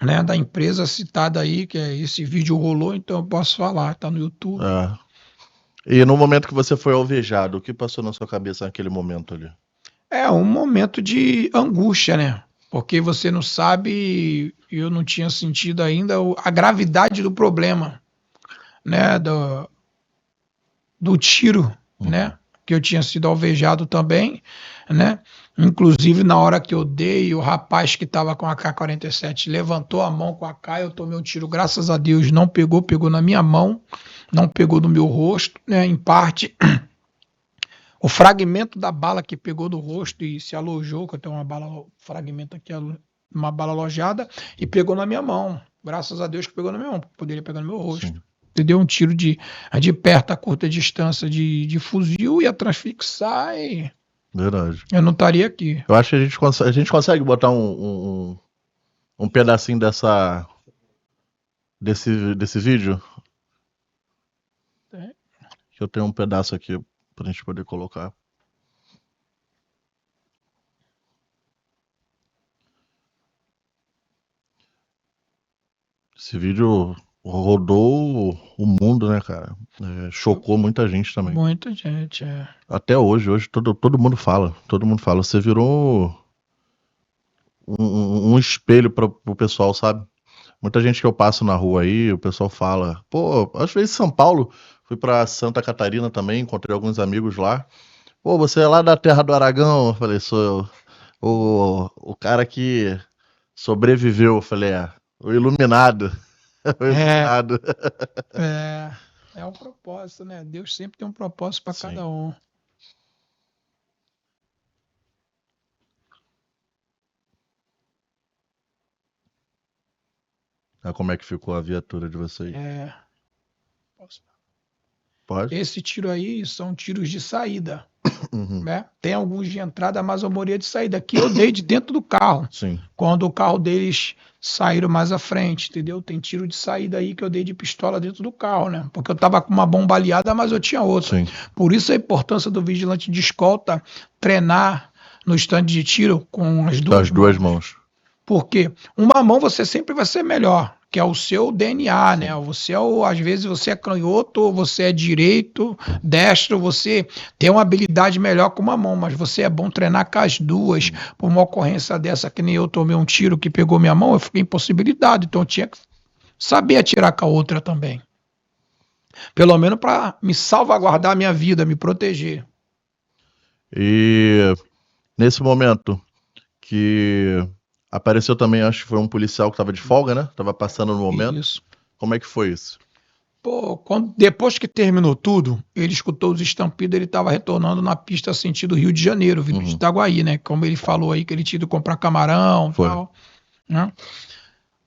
Né? Da empresa citada aí, que esse vídeo rolou, então eu posso falar, tá no YouTube. E no momento que você foi alvejado, o que passou na sua cabeça naquele momento ali? É um momento de angústia, né? Porque você não sabe, eu não tinha sentido ainda a gravidade do problema, né? Do tiro, né? Que eu tinha sido alvejado também, né? Inclusive na hora que eu dei, o rapaz que estava com a AK-47 levantou a mão com a AK, eu tomei um tiro, graças a Deus não pegou na minha mão, não pegou no meu rosto, né? Em parte, o fragmento da bala que pegou no rosto e se alojou, que eu tenho fragmento aqui, uma bala alojada, e pegou na minha mão. Graças a Deus que pegou na minha mão, poderia pegar no meu rosto. Sim. Entendeu? Um tiro de perto, a curta distância de fuzil, ia transfixar e Verdade. Eu não estaria aqui. Eu acho que a gente consegue botar um pedacinho desse vídeo. É. Que eu tenho um pedaço aqui pra gente poder colocar. Esse vídeo rodou o mundo, né, cara? Chocou muita gente também. Muita gente, é. Até hoje todo mundo fala. Todo mundo fala. Você virou um espelho pro pessoal, sabe? Muita gente que eu passo na rua aí, o pessoal fala, pô, às vezes em São Paulo, fui pra Santa Catarina também, encontrei alguns amigos lá. Pô, você é lá da terra do Aragão? Eu falei, sou o cara que sobreviveu. Eu falei, o iluminado. O É, iluminado. é um propósito, né? Deus sempre tem um propósito para Sim. cada um. Como é que ficou a viatura de vocês? Pode? Esse tiro aí são tiros de saída, Uhum. né? Tem alguns de entrada, mas a maioria de saída. Aqui eu dei de dentro do carro. Sim. Quando o carro deles saíram mais à frente, entendeu? Tem tiro de saída aí que eu dei de pistola dentro do carro, né? Porque eu tava com uma bomba aliada, mas eu tinha outra. Sim. Por isso a importância do vigilante de escolta treinar no estande de tiro com as duas mãos. Porque uma mão você sempre vai ser melhor, que é o seu DNA, né? Você às vezes você é canhoto, você é direito, destro, você tem uma habilidade melhor com uma mão, mas você é bom treinar com as duas. Por uma ocorrência dessa, que nem eu tomei um tiro que pegou minha mão, eu fiquei impossibilitado, então eu tinha que saber atirar com a outra também. Pelo menos para me salvaguardar a minha vida, me proteger. E nesse momento que apareceu também, acho que foi um policial que estava de folga, né? Tava passando no momento. Isso. Como é que foi isso? Pô, depois que terminou tudo, ele escutou os estampidos, ele estava retornando na pista sentido Rio de Janeiro, vindo de Itaguaí, né? Como ele falou aí, que ele tinha ido comprar camarão e tal, né?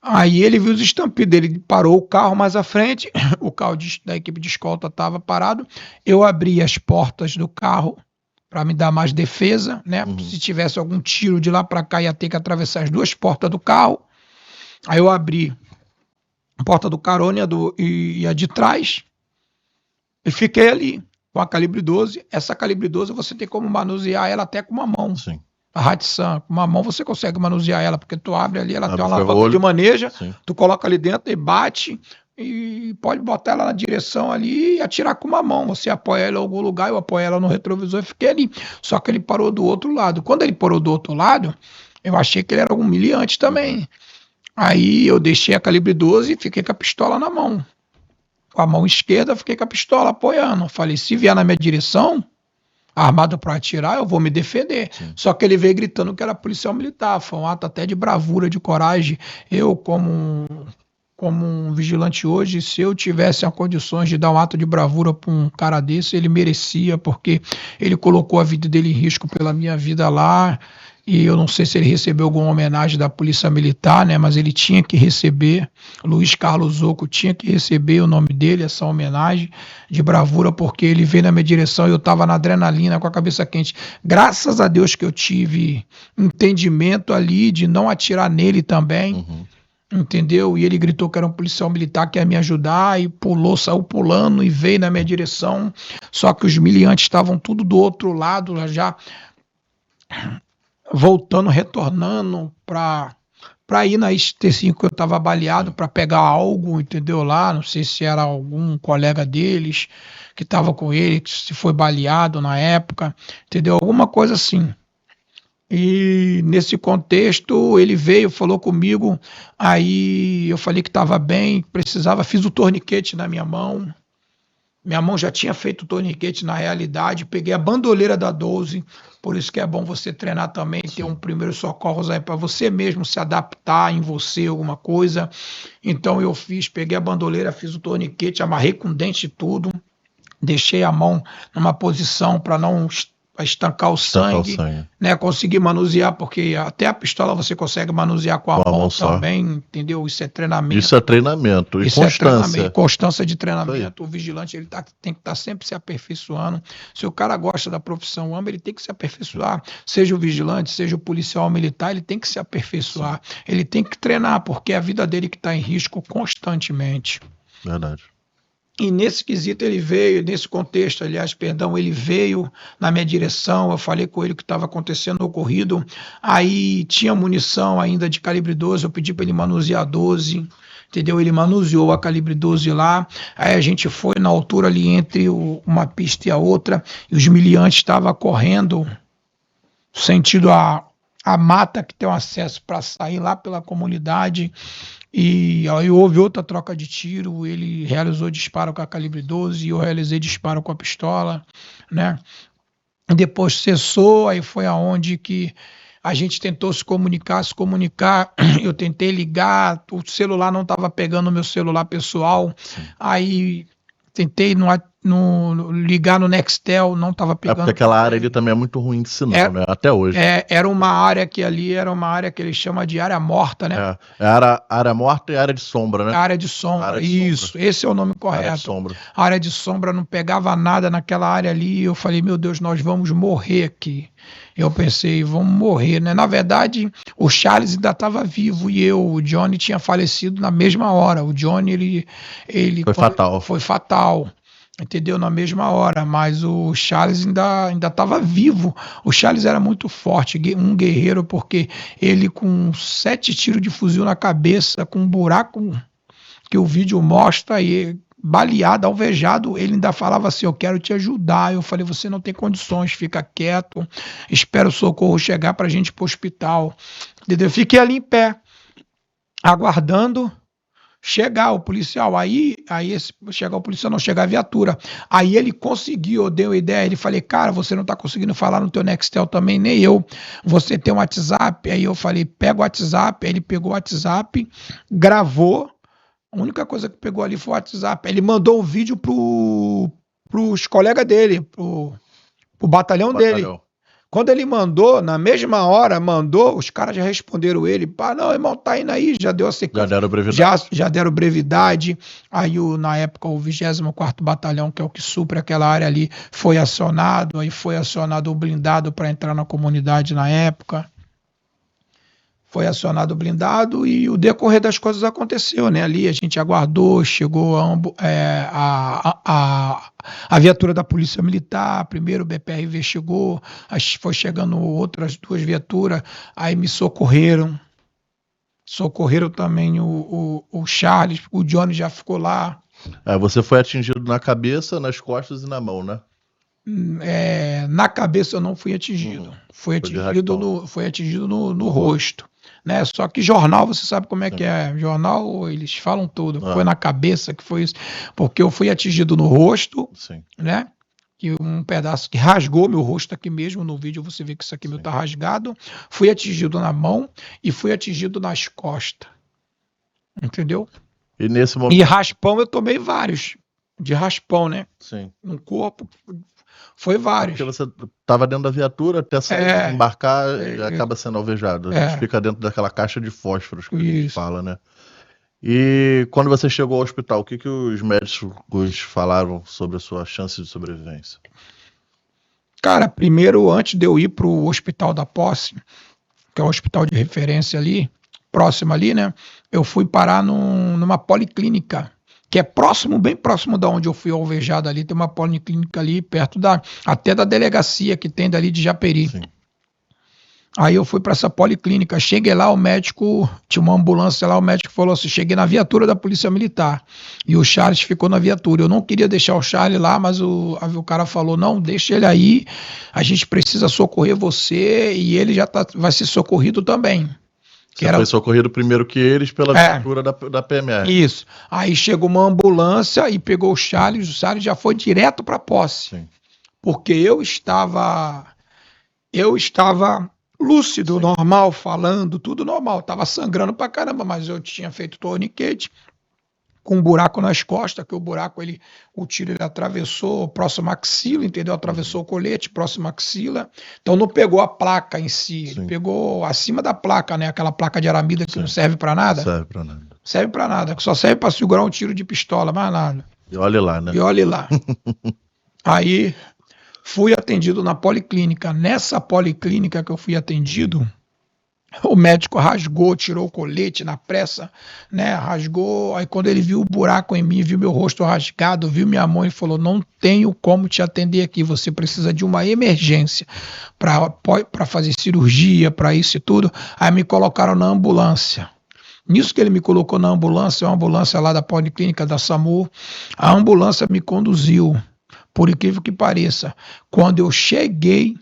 Aí ele viu os estampidos, ele parou o carro mais à frente, o carro da equipe de escolta estava parado, eu abri as portas do carro para me dar mais defesa, né? Se tivesse algum tiro de lá para cá, ia ter que atravessar as duas portas do carro. Aí eu abri a porta do carona e a de trás e fiquei ali com a calibre 12. Essa calibre 12 você tem como manusear ela até com uma mão. Sim. A Hatsan, com uma mão você consegue manusear ela, porque tu abre ali, ela Abre tem uma o alavanca olho. de maneja, Sim. tu coloca ali dentro e bate e pode botar ela na direção ali e atirar com uma mão. Você apoia ela em algum lugar, eu apoio ela no retrovisor e fiquei ali. Só que ele parou do outro lado. Quando ele parou do outro lado, eu achei que ele era um humilhante também. Aí eu deixei a calibre 12 e fiquei com a pistola na mão. Com a mão esquerda, fiquei com a pistola apoiando. Falei, se vier na minha direção, armado para atirar, eu vou me defender. Sim. Só que ele veio gritando que era policial militar. Foi um ato até de bravura, de coragem. Eu, como um vigilante hoje, se eu tivesse as condições de dar um ato de bravura para um cara desse, ele merecia, porque ele colocou a vida dele em risco pela minha vida lá. E eu não sei se ele recebeu alguma homenagem da Polícia Militar, né? Mas ele tinha que receber. Luiz Carlos Occo tinha que receber o nome dele, essa homenagem de bravura, porque ele veio na minha direção e eu estava na adrenalina, com a cabeça quente. Graças a Deus que eu tive entendimento ali de não atirar nele também. Entendeu? E ele gritou que era um policial militar que ia me ajudar e saiu pulando e veio na minha direção. Só que os miliantes estavam tudo do outro lado, já voltando, retornando para ir na ST5 que eu estava baleado para pegar algo, entendeu? Lá, não sei se era algum colega deles que estava com ele, que se foi baleado na época, entendeu? Alguma coisa assim. E nesse contexto ele veio, falou comigo, aí eu falei que estava bem, precisava, fiz o torniquete na minha mão já tinha feito o torniquete na realidade, peguei a bandoleira da 12, por isso que é bom você treinar também, ter um primeiro socorros aí para você mesmo se adaptar em você, alguma coisa. Então eu peguei a bandoleira, fiz o torniquete, amarrei com dente e tudo, deixei a mão numa posição para não estancar o Estancar o sangue, sangue. né? Conseguir manusear, porque até a pistola você consegue manusear com a Com a mão mão só. também, entendeu? Isso é treinamento. Isso é treinamento e Isso é treinamento, constância. constância de Isso aí. treinamento. O vigilante ele tem que estar sempre se aperfeiçoando. Se o cara gosta da profissão, ama, ele tem que se aperfeiçoar. Seja o vigilante, seja o policial militar, ele tem que se aperfeiçoar. Ele tem que treinar, porque é a vida dele que está em risco constantemente. Verdade. E nesse quesito ele veio, nesse contexto, aliás, perdão, ele veio na minha direção, eu falei com ele o que estava acontecendo no ocorrido, aí tinha munição ainda de calibre 12, eu pedi para ele manusear 12, entendeu? Ele manuseou a calibre 12 lá, aí a gente foi na altura ali entre uma pista e a outra, e os miliantes estavam correndo, sentido a mata que tem um acesso para sair lá pela comunidade, e aí houve outra troca de tiro, ele realizou disparo com a calibre 12 e eu realizei disparo com a pistola, né? Depois cessou, aí foi aonde que a gente tentou se comunicar, eu tentei ligar, o celular não estava pegando o meu celular pessoal, aí tentei ligar no Nextel, não estava É pegando. porque aquela área ali também é muito ruim de sinal, né? Até hoje. Era uma área que ali era uma área que eles chamam de área morta, né? É área morta e área de sombra, né? Área de sombra, Área de isso, sombra. esse é o nome Área de correto. sombra. Área de sombra, não pegava nada naquela área ali, eu falei, meu Deus, nós vamos morrer aqui. Eu pensei, vamos morrer, né? Na verdade, o Charles ainda estava vivo e o Johnny tinha falecido na mesma hora. O Johnny, ele Foi fatal. Foi fatal. Entendeu? Na mesma hora, mas o Charles ainda estava vivo. O Charles era muito forte, um guerreiro, porque ele com 7 tiros de fuzil na cabeça, com um buraco que o vídeo mostra, e baleado, alvejado, ele ainda falava assim, eu quero te ajudar. Eu falei, você não tem condições, fica quieto, espera o socorro chegar para a gente ir para o hospital. Entendeu? Fiquei ali em pé, aguardando chegar o policial, chegar o policial, não, chegar a viatura, aí ele conseguiu, eu dei uma ideia, ele falei, cara, você não tá conseguindo falar no teu Nextel também, nem eu, você tem um WhatsApp, aí eu falei, pega o WhatsApp, aí ele pegou o WhatsApp, gravou, a única coisa que pegou ali foi o WhatsApp, ele mandou o vídeo pros colegas dele, pro batalhão dele. Quando ele mandou, na mesma hora, os caras já responderam ele, pá, não, irmão, tá indo aí, já deu a sequência. Já deram brevidade. Já deram brevidade. Aí, na época, o 24º Batalhão, que é o que supre aquela área ali, foi acionado, aí foi acionado o blindado para entrar na comunidade na época. Foi acionado o blindado e o decorrer das coisas aconteceu, né? Ali a gente aguardou, chegou a viatura da Polícia Militar, primeiro o BPRV chegou, foi chegando outras 2 viaturas, aí me socorreram também o Charles, o Johnny já ficou lá. Você foi atingido na cabeça, nas costas e na mão, né? Na cabeça eu não fui atingido, foi atingido no rosto. Né? Só que jornal, você sabe como é que é. Jornal, eles falam tudo. Foi na cabeça que foi isso. Porque eu fui atingido no rosto, né? Que um pedaço que rasgou meu rosto aqui mesmo. No vídeo você vê que isso aqui meu tá rasgado. Fui atingido na mão e fui atingido nas costas. Entendeu? E nesse momento. E raspão eu tomei vários. De raspão, né? Sim. No corpo. Foi vários. Porque você estava dentro da viatura, até sair, embarcar, acaba sendo alvejado. A gente fica dentro daquela caixa de fósforos que a gente fala, né? E quando você chegou ao hospital, o que os médicos falaram sobre a sua chance de sobrevivência? Cara, primeiro, antes de eu ir para o Hospital da Posse, que é o hospital de referência ali, próximo ali, né? Eu fui parar numa policlínica, que é bem próximo da onde eu fui alvejado ali, tem uma policlínica ali perto até da delegacia que tem dali de Japeri. Sim. Aí eu fui para essa policlínica, cheguei lá, o médico, tinha uma ambulância lá, o médico falou assim, cheguei na viatura da Polícia Militar, e o Charles ficou na viatura. Eu não queria deixar o Charles lá, mas o cara falou, não, deixa ele aí, a gente precisa socorrer você, e ele já vai ser socorrido também. Você foi socorrido primeiro que eles pela viatura da PMR. Isso. Aí chegou uma ambulância e pegou o Charles já foi direto para a Posse. Sim. Porque eu estava lúcido, normal, falando, tudo normal. Tava sangrando pra caramba, mas eu tinha feito tourniquete. com um buraco nas costas, que o buraco, o tiro ele atravessou o próximo axila, entendeu? Atravessou o colete, próximo axila. Então não pegou a placa em si, ele pegou acima da placa, né? Aquela placa de aramida que não serve para nada. Serve para nada. Serve para nada, que só serve para segurar um tiro de pistola, mais nada. E olhe lá, né? E olhe lá. Aí fui atendido na policlínica. Nessa policlínica que eu fui atendido, o médico rasgou, tirou o colete na pressa, né? Rasgou. Aí quando ele viu o buraco em mim, viu meu rosto rasgado, viu minha mão e falou: não tenho como te atender aqui. Você precisa de uma emergência para fazer cirurgia, para isso e tudo. Aí me colocaram na ambulância. Nisso que ele me colocou na ambulância, uma ambulância lá da policlínica da SAMU, a ambulância me conduziu, por incrível que pareça. Quando eu cheguei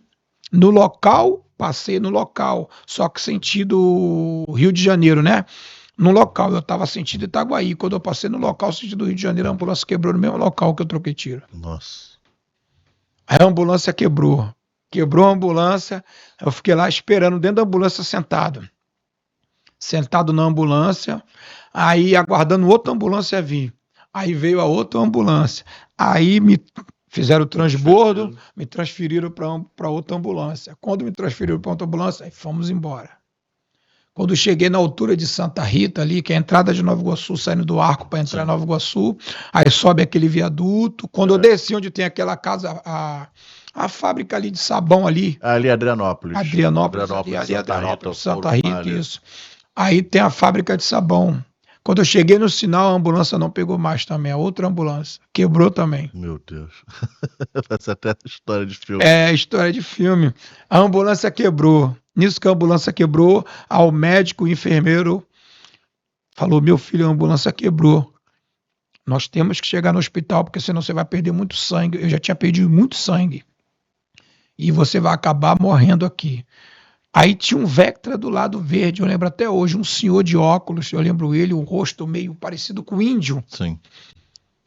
no local, passei no local, só que sentido Rio de Janeiro, né? No local, eu estava sentido Itaguaí. Quando eu passei no local, sentido Rio de Janeiro, a ambulância quebrou no mesmo local que eu troquei tiro. Nossa. Aí a ambulância quebrou. Quebrou a ambulância, eu fiquei lá esperando dentro da ambulância sentado na ambulância, aí aguardando outra ambulância vir. Aí veio a outra ambulância. Aí me fizeram o transbordo, me transferiram para outra ambulância. Quando me transferiram para outra ambulância, aí fomos embora. Quando cheguei na altura de Santa Rita ali, que é a entrada de Nova Iguaçu, saindo do arco para entrar em Nova Iguaçu, aí sobe aquele viaduto. Quando eu desci onde tem aquela casa, a fábrica ali de sabão ali. Ali, Adrianópolis. Adrianópolis, Santa Rita, isso. Aí tem a fábrica de sabão. Quando eu cheguei no sinal, a ambulância não pegou mais também. A outra ambulância quebrou também. Meu Deus. Essa até é história de filme. É, história de filme. A ambulância quebrou. Nisso que a ambulância quebrou, ao médico, o enfermeiro falou: meu filho, a ambulância quebrou. Nós temos que chegar no hospital, porque senão você vai perder muito sangue. Eu já tinha perdido muito sangue. E você vai acabar morrendo aqui. Aí tinha um Vectra do lado verde, eu lembro até hoje, um senhor de óculos, eu lembro ele, um rosto meio parecido com índio. Sim.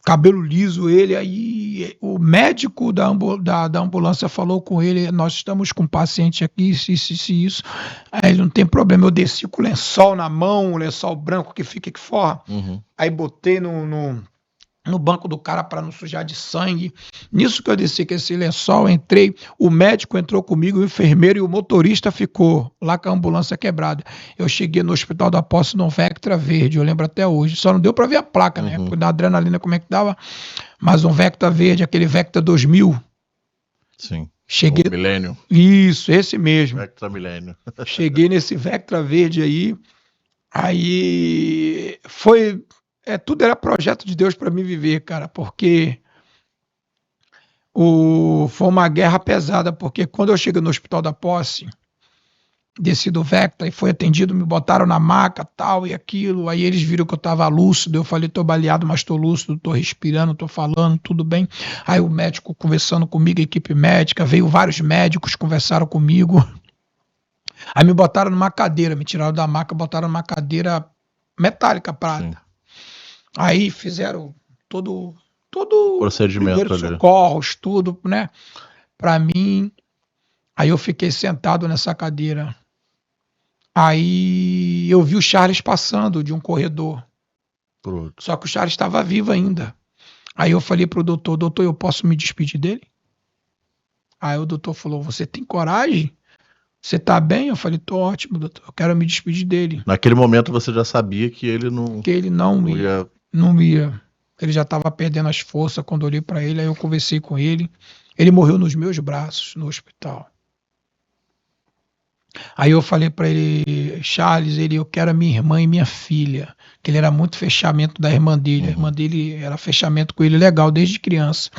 Cabelo liso, ele, aí o médico da ambulância falou com ele: nós estamos com um paciente aqui, isso. Aí ele: não tem problema, eu desci com o lençol na mão, o lençol branco que fica aqui fora, aí botei no banco do cara para não sujar de sangue. Nisso que eu desci com esse lençol, entrei, o médico entrou comigo, o enfermeiro e o motorista ficou lá com a ambulância quebrada. Eu cheguei no Hospital da Posse num Vectra verde, eu lembro até hoje. Só não deu para ver a placa, né? Porque da adrenalina como é que dava. Mas um Vectra verde, aquele Vectra 2000. Sim. Cheguei... O Milênio. Isso, esse mesmo. Vectra Milênio. Cheguei nesse Vectra verde aí foi... tudo era projeto de Deus para mim viver, cara, porque foi uma guerra pesada, porque quando eu cheguei no Hospital da Posse, desci do Vectra e fui atendido, me botaram na maca, tal e aquilo, aí eles viram que eu estava lúcido, eu falei: tô baleado, mas tô lúcido, tô respirando, tô falando, tudo bem. Aí o médico conversando comigo, a equipe médica, veio vários médicos, conversaram comigo, aí me botaram numa cadeira, me tiraram da maca, botaram numa cadeira metálica, prata. Sim. Aí fizeram todo procedimento ali, socorros, tudo, né, para mim. Aí eu fiquei sentado nessa cadeira. Aí eu vi o Charles passando de um corredor. Pronto. Só que o Charles estava vivo ainda. Aí eu falei pro doutor: doutor, eu posso me despedir dele? Aí o doutor falou: você tem coragem? Você tá bem? Eu falei: tô ótimo, doutor, eu quero me despedir dele. Naquele momento você já sabia que ele não... Que ele não ia. Ele já estava perdendo as forças quando eu olhei para ele. Aí eu conversei com ele. Ele morreu nos meus braços no hospital. Aí eu falei para ele: Charles, eu quero a minha irmã e minha filha. Que ele era muito fechamento da irmã dele. A irmã dele era fechamento com ele legal desde criança.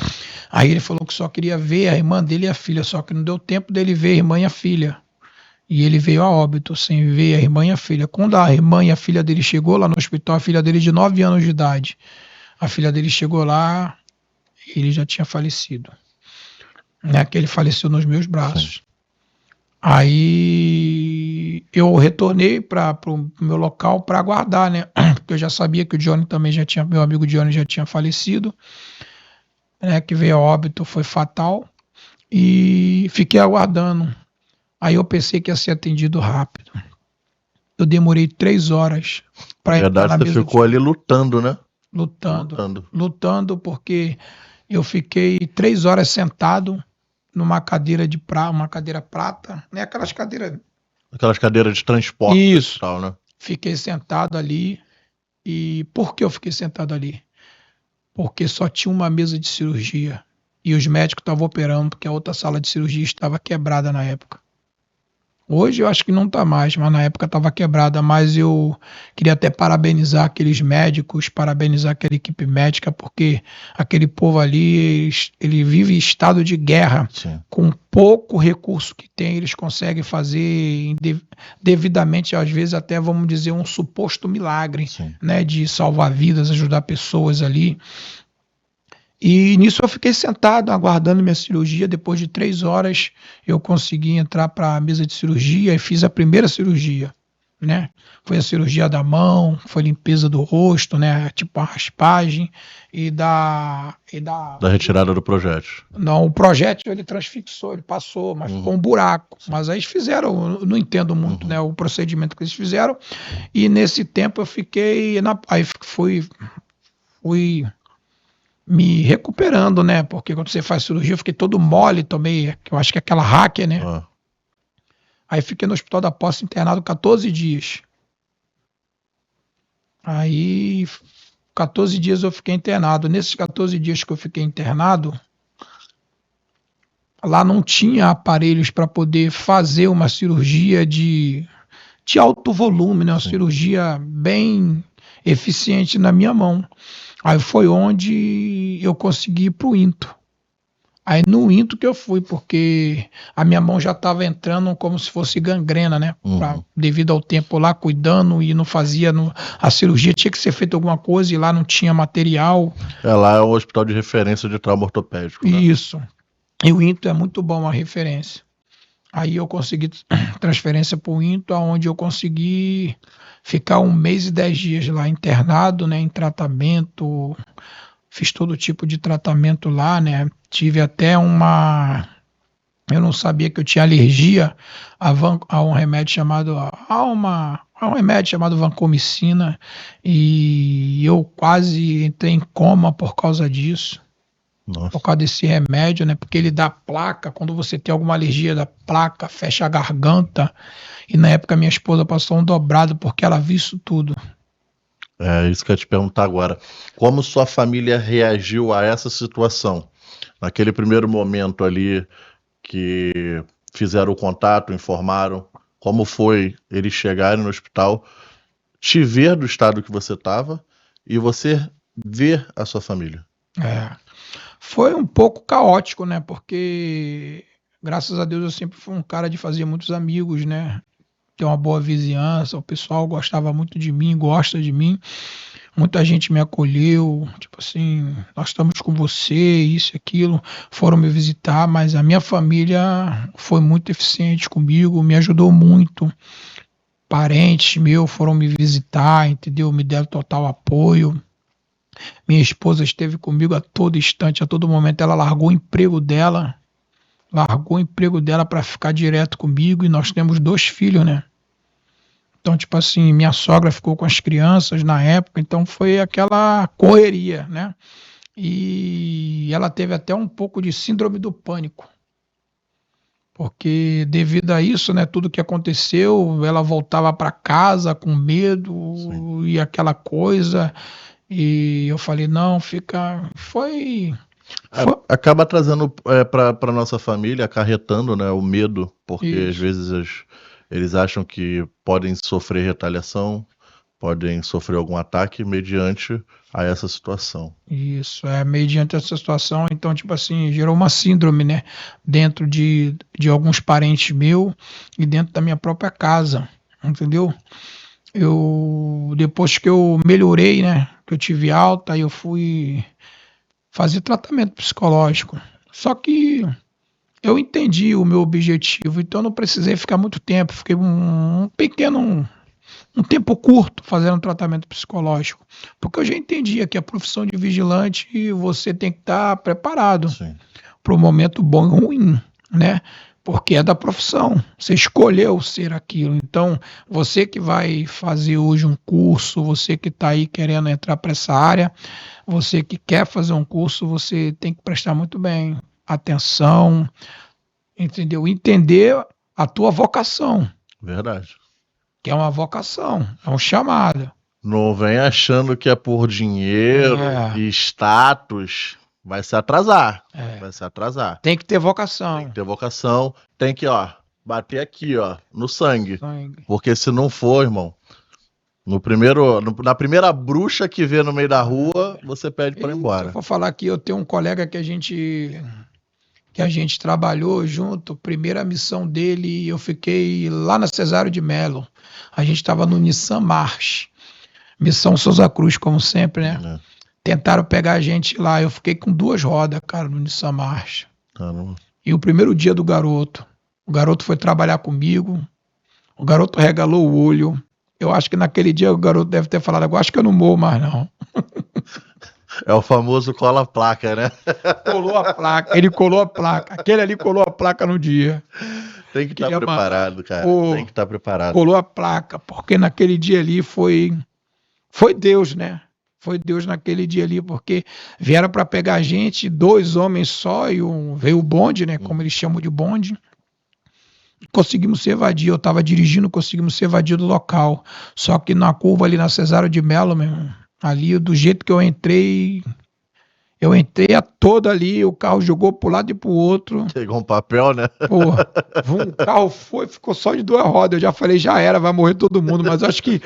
Aí ele falou que só queria ver a irmã dele e a filha, só que não deu tempo dele ver a irmã e a filha. E ele veio a óbito sem ver a irmã e a filha. Quando a irmã e a filha dele chegou lá no hospital, a filha dele de 9 anos de idade, a filha dele chegou lá, ele já tinha falecido. Né, que ele faleceu nos meus braços. Sim. Aí eu retornei para o meu local para aguardar, né? Porque eu já sabia que o Johnny também meu amigo Johnny já tinha falecido, né? Que veio a óbito, foi fatal. E fiquei aguardando. Aí eu pensei que ia ser atendido rápido. Eu demorei 3 horas para entrar na mesa. Na verdade, você ficou ali lutando, né? Lutando porque eu fiquei 3 horas sentado numa cadeira uma cadeira prata, né? Aquelas cadeiras. Aquelas cadeiras de transporte. Isso. E tal, né? Fiquei sentado ali. E por que eu fiquei sentado ali? Porque só tinha uma mesa de cirurgia. E os médicos estavam operando porque a outra sala de cirurgia estava quebrada na época. Hoje eu acho que não está mais, mas na época estava quebrada. Mas eu queria até parabenizar aqueles médicos, parabenizar aquela equipe médica, porque aquele povo ali, ele vive em estado de guerra. Sim. Com pouco recurso que tem, eles conseguem fazer devidamente, às vezes até, vamos dizer, um suposto milagre, né, de salvar vidas, ajudar pessoas ali. E nisso eu fiquei sentado aguardando minha cirurgia. Depois de 3 horas eu consegui entrar para a mesa de cirurgia e fiz a primeira cirurgia, né? Foi a cirurgia da mão, foi limpeza do rosto, né? Tipo a raspagem da retirada do projétil. Não, o projétil ele transfixou, ele passou, mas ficou um buraco. Mas aí eles fizeram, eu não entendo muito, né, o procedimento que eles fizeram. E nesse tempo eu fiquei aí fui me recuperando, né? Porque quando você faz cirurgia, eu fiquei todo mole, tomei, eu acho que é aquela hacker, né? Aí fiquei no Hospital da Posse internado 14 dias. Aí, 14 dias eu fiquei internado. Nesses 14 dias que eu fiquei internado, lá não tinha aparelhos para poder fazer uma cirurgia de alto volume, né? Uma cirurgia bem eficiente na minha mão. Aí foi onde eu consegui ir pro INTO. Aí no INTO que eu fui, porque a minha mão já estava entrando como se fosse gangrena, né? Devido ao tempo lá cuidando e não fazia. A cirurgia tinha que ser feita alguma coisa e lá não tinha material. Lá é o hospital de referência de trauma ortopédico. Né? Isso. E o INTO é muito bom, a referência. Aí eu consegui transferência para o INTO, onde eu consegui ficar 1 mês e 10 dias lá internado, né, em tratamento. Fiz todo tipo de tratamento lá, né? Tive até eu não sabia que eu tinha alergia a um remédio chamado vancomicina, e eu quase entrei em coma por causa disso. Nossa. Por causa desse remédio, né? Porque ele dá placa, quando você tem alguma alergia da placa, fecha a garganta. E na época minha esposa passou um dobrado porque ela viu isso tudo. É isso que eu ia te perguntar agora. Como sua família reagiu a essa situação? Naquele primeiro momento ali que fizeram o contato, informaram, como foi eles chegarem no hospital, te ver do estado que você estava e você ver a sua família? Foi um pouco caótico, né? Porque, graças a Deus, eu sempre fui um cara de fazer muitos amigos, né? Ter uma boa vizinhança, o pessoal gostava muito de mim, gosta de mim. Muita gente me acolheu, tipo assim, nós estamos com você, isso e aquilo. Foram me visitar, mas a minha família foi muito eficiente comigo, me ajudou muito. Parentes meus foram me visitar, entendeu? Me deram total apoio. Minha esposa esteve comigo a todo instante, a todo momento. Ela largou o emprego dela para ficar direto comigo, e nós temos 2 filhos, né? Então, tipo assim, minha sogra ficou com as crianças na época, então foi aquela correria, né? E ela teve até um pouco de síndrome do pânico, porque devido a isso, né, tudo que aconteceu, ela voltava para casa com medo e aquela coisa. E eu falei, não, foi Acaba trazendo para nossa família, acarretando, né, o medo, porque às vezes eles acham que podem sofrer retaliação, podem sofrer algum ataque mediante a essa situação. Isso, mediante essa situação. Então, tipo assim, gerou uma síndrome, né, dentro de alguns parentes meus e dentro da minha própria casa, entendeu? Depois que eu melhorei, né, que eu tive alta, eu fui fazer tratamento psicológico. Só que eu entendi o meu objetivo, então não precisei ficar muito tempo, fiquei um tempo curto fazendo tratamento psicológico, porque eu já entendia que a profissão de vigilante você tem que estar preparado para o momento bom e ruim, né? porque é da profissão. Você escolheu ser aquilo. Então, você que vai fazer hoje um curso, você que está aí querendo entrar para essa área, você que quer fazer um curso, você tem que prestar muito bem atenção, entendeu? Entender a tua vocação, Verdade. que é uma vocação, é um chamado. Não vem achando que é por dinheiro e status. Vai se atrasar. Vai se atrasar. Tem que ter vocação. Tem que ter vocação. Tem que, bater aqui, no sangue. Sangue. Porque se não for, irmão, na primeira bruxa que vê no meio da rua, você pede para ir embora. Eu vou falar aqui, eu tenho um colega que a gente trabalhou junto, primeira missão dele, eu fiquei lá na Cesário de Melo. A gente estava no Nissan March. Missão Souza Cruz, como sempre, né? Tentaram pegar a gente lá, eu fiquei com 2 rodas, cara, no Nissan March. Caramba. E o primeiro dia do garoto, o garoto foi trabalhar comigo, o garoto regalou o olho. Eu acho que naquele dia o garoto deve ter falado, acho que eu não morro mais não. É o famoso cola-placa, né? Colou a placa, ele colou a placa. Aquele ali colou a placa no dia. Tem que estar preparado, cara. Tem que estar preparado. Colou a placa, porque naquele dia ali foi Deus, né? Foi Deus naquele dia ali, porque vieram para pegar a gente, 2 homens só, e veio o bonde, né? Como eles chamam de bonde. Conseguimos se evadir, eu estava dirigindo, conseguimos se evadir do local. Só que na curva ali na Cesário de Melo, meu irmão, ali do jeito que eu entrei a toda ali, o carro jogou pro lado e pro outro. Pegou um papel, né? Porra, o carro ficou só de 2 rodas. Eu já falei, já era, vai morrer todo mundo. Mas acho que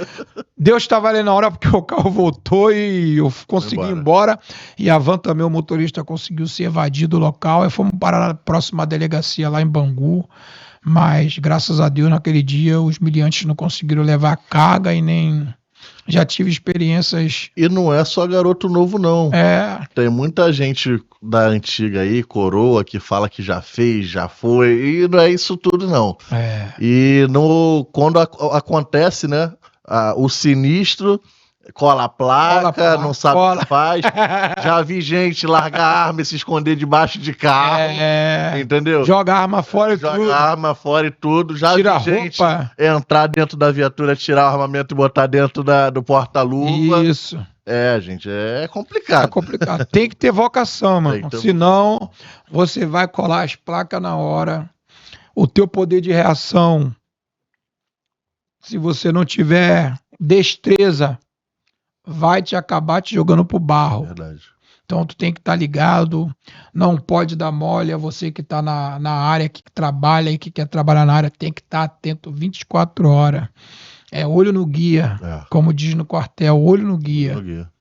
Deus estava ali na hora, porque o carro voltou e eu consegui ir embora. E a van também, o motorista conseguiu se evadir do local. E fomos parar na próxima delegacia lá em Bangu. Mas, graças a Deus, naquele dia, os miliantes não conseguiram levar carga e nem... Já tive experiências... E não é só garoto novo, não. Tem muita gente da antiga aí, coroa, que fala que já fez, já foi, e não é isso tudo, não. E quando acontece, né, o sinistro, cola a placa, não sabe o que faz. Já vi gente largar a arma e se esconder debaixo de carro, entendeu? Joga a arma fora e tudo. Joga a arma fora e tudo. Já Tira vi gente entrar dentro da viatura, tirar o armamento e botar dentro do porta-luva. Isso. Gente, é complicado. É complicado. Tem que ter vocação, mano. Senão, você vai colar as placas na hora. O teu poder de reação, se você não tiver destreza, vai te acabar te jogando pro barro. Verdade. Então tu tem que estar ligado, não pode dar mole. A você que está na área, que trabalha e que quer trabalhar na área, tem que estar atento 24 horas. Olho no guia, como diz no quartel, olho no guia.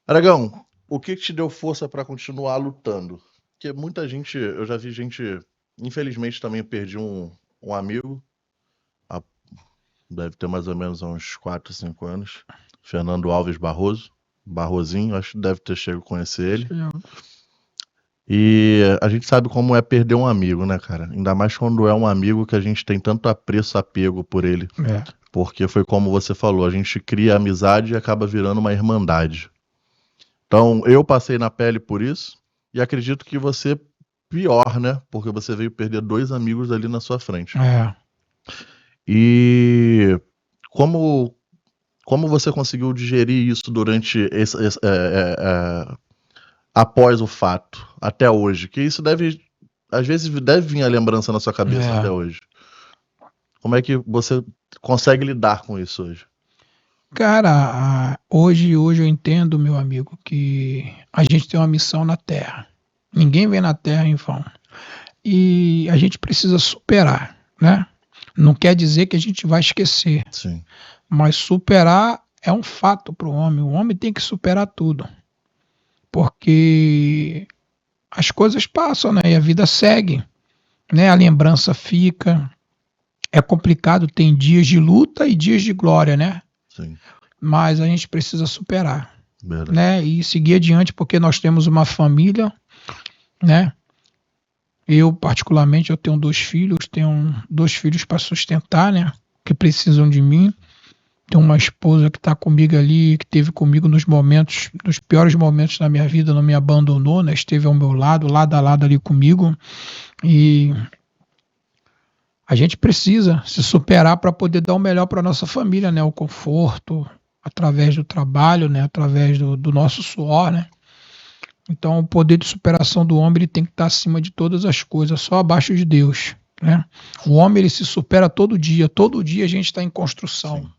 Aragão, o que te deu força para continuar lutando? Porque muita gente, eu já vi gente, infelizmente também perdi um amigo, deve ter mais ou menos uns 4, 5 anos, Fernando Alves Barrozinho, acho que deve ter chegado a conhecer ele. E a gente sabe como é perder um amigo, né, cara? Ainda mais quando é um amigo que a gente tem tanto apreço, apego por ele. Porque foi como você falou, a gente cria amizade e acaba virando uma irmandade. Então, eu passei na pele por isso e acredito que você pior, né? Porque você veio perder 2 amigos ali na sua frente. E como você conseguiu digerir isso durante após o fato, até hoje? Que isso às vezes deve vir a lembrança na sua cabeça até hoje. Como é que você consegue lidar com isso hoje? Cara, hoje eu entendo, meu amigo, que a gente tem uma missão na Terra. Ninguém vem na Terra em vão. E a gente precisa superar, né? Não quer dizer que a gente vai esquecer. Sim. Mas superar é um fato para o homem. O homem tem que superar tudo. Porque as coisas passam, né? E a vida segue, né? A lembrança fica. É complicado, tem dias de luta e dias de glória, né? Sim. Mas a gente precisa superar, Verdade. né? E seguir adiante, porque nós temos uma família, né? Eu, particularmente, eu tenho 2 filhos, tenho 2 filhos para sustentar, né? Que precisam de mim. Tenho uma esposa que está comigo ali, que esteve comigo nos piores momentos da minha vida, não me abandonou, né? Esteve ao meu lado a lado ali comigo. E a gente precisa se superar para poder dar o melhor para nossa família, né? O conforto, através do trabalho, né? Através do nosso suor, né? Então, o poder de superação do homem ele tem que estar acima de todas as coisas, só abaixo de Deus, né? O homem ele se supera todo dia a gente está em construção. Sim.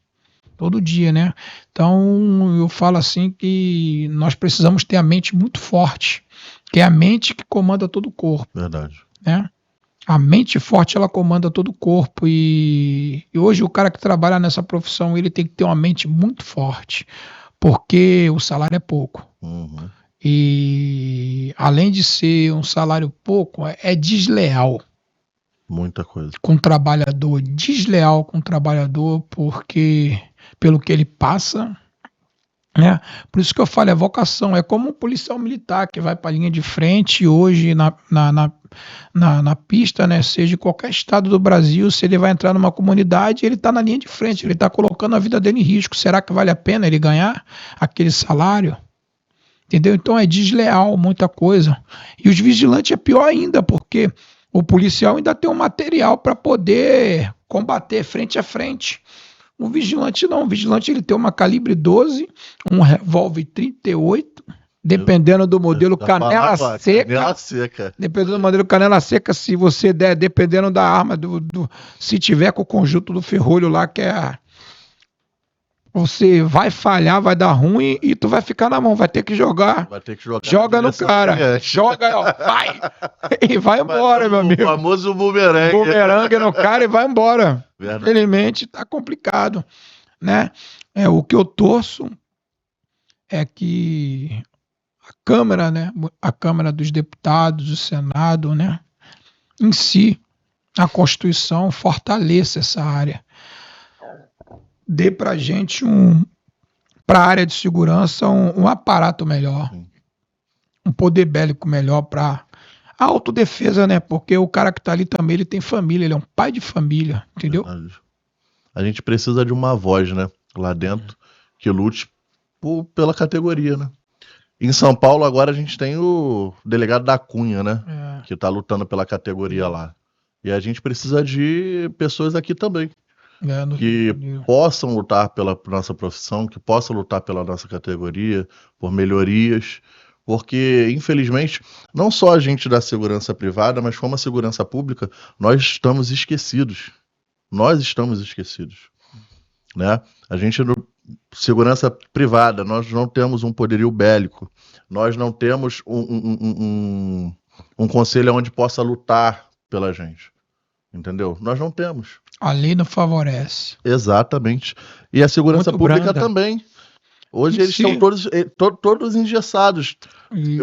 Todo dia, né? Então, eu falo assim que nós precisamos ter a mente muito forte, que é a mente que comanda todo o corpo. Verdade. Né? A mente forte, ela comanda todo o corpo e hoje o cara que trabalha nessa profissão, ele tem que ter uma mente muito forte, porque o salário é pouco. Uhum. E além de ser um salário pouco, é desleal. Muita coisa. Com o trabalhador, desleal com o trabalhador, porque pelo que ele passa, né? Por isso que eu falo, é vocação, é como um policial militar que vai para a linha de frente hoje na pista, né? Seja em qualquer estado do Brasil, se ele vai entrar numa comunidade, ele está na linha de frente, ele está colocando a vida dele em risco. Será que vale a pena ele ganhar aquele salário? Entendeu? Então é desleal muita coisa. E os vigilantes é pior ainda, porque o policial ainda tem um material para poder combater frente a frente. O vigilante não. O vigilante ele tem uma calibre 12, um revólver 38, dependendo do modelo canela seca. Canela seca. Dependendo do modelo canela seca, se você der, dependendo da arma, se tiver com o conjunto do ferrolho lá, que é você vai falhar, vai dar ruim e tu vai ficar na mão, vai ter que jogar. Vai ter que jogar. Joga no cara. Joga, ó, vai. E vai embora, meu amigo. O famoso bumerangue. Bumerangue no cara e vai embora. Verdade. Infelizmente, tá complicado, né? O que eu torço é que a Câmara, né? A Câmara dos Deputados, o Senado, né? Em si, a Constituição fortaleça essa área. Dê pra gente para a área de segurança um aparato melhor, um poder bélico melhor para a autodefesa, né? Porque o cara que tá ali também, ele tem família, ele é um pai de família, entendeu? Verdade. A gente precisa de uma voz, né? Lá dentro, que lute pela categoria, né? Em São Paulo agora a gente tem o delegado da Cunha, né? Que tá lutando pela categoria lá. E a gente precisa de pessoas aqui também. Que possam lutar pela nossa profissão, que possam lutar pela nossa categoria, por melhorias, porque, infelizmente, não só a gente da segurança privada, mas como a segurança pública, nós estamos esquecidos. Nós estamos esquecidos. Né? A gente, segurança privada, nós não temos um poderio bélico, nós não temos um conselho onde possa lutar pela gente. Entendeu? Nós não temos. A lei não favorece. Exatamente. E a segurança Muito pública branda. também. Hoje eles Sim. estão todos engessados.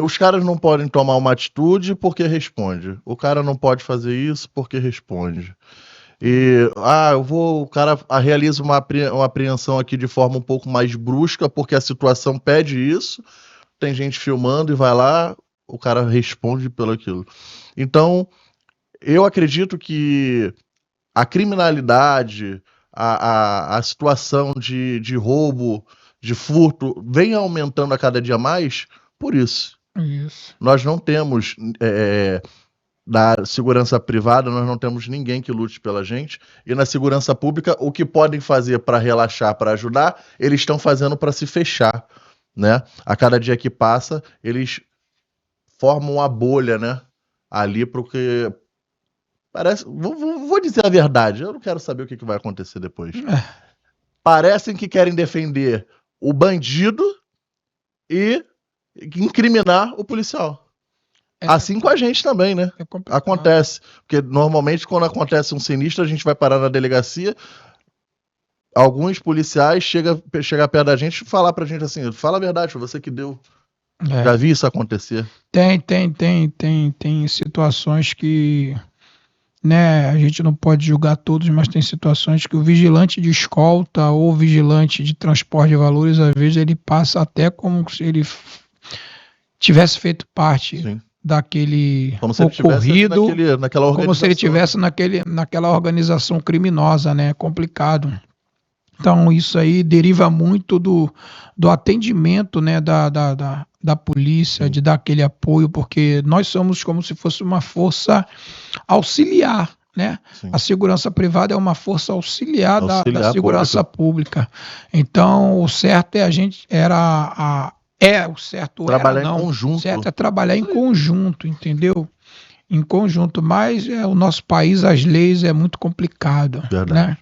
Os caras não podem tomar uma atitude porque responde. O cara não pode fazer isso porque responde. E o cara realiza uma apreensão aqui de forma um pouco mais brusca porque a situação pede isso. Tem gente filmando e vai lá, o cara responde pelo aquilo. Então, eu acredito que a criminalidade, a situação de roubo, de furto, vem aumentando a cada dia mais por isso. Isso. Nós não temos, da segurança privada, nós não temos ninguém que lute pela gente. E na segurança pública, o que podem fazer para relaxar, para ajudar, eles estão fazendo para se fechar. Né? A cada dia que passa, eles formam uma bolha, né? Ali, porque... Parece, vou dizer a verdade, eu não quero saber o que vai acontecer depois. Parecem que querem defender o bandido e incriminar o policial. Assim com a gente também, né? Acontece. Porque normalmente quando acontece um sinistro, a gente vai parar na delegacia, alguns policiais chegam perto da gente e falar pra gente assim, fala a verdade, foi você que deu. Já vi isso acontecer. Tem situações que... Né, a gente não pode julgar todos, mas tem situações que o vigilante de escolta ou vigilante de transporte de valores, às vezes ele passa até como se ele tivesse feito parte daquele ocorrido, como se ele estivesse naquela organização criminosa, né? É complicado. Então, isso aí deriva muito do atendimento, né, da polícia, de dar aquele apoio, porque nós somos como se fosse uma força auxiliar, né? Sim. A segurança privada é uma força auxiliar da Auxiliar segurança pública. Então, o certo é o certo Trabalhar era, em não. O conjunto. certo é trabalhar em Isso aí. conjunto, entendeu? Em conjunto, mas o nosso país, as leis é muito complicado, Verdade. né?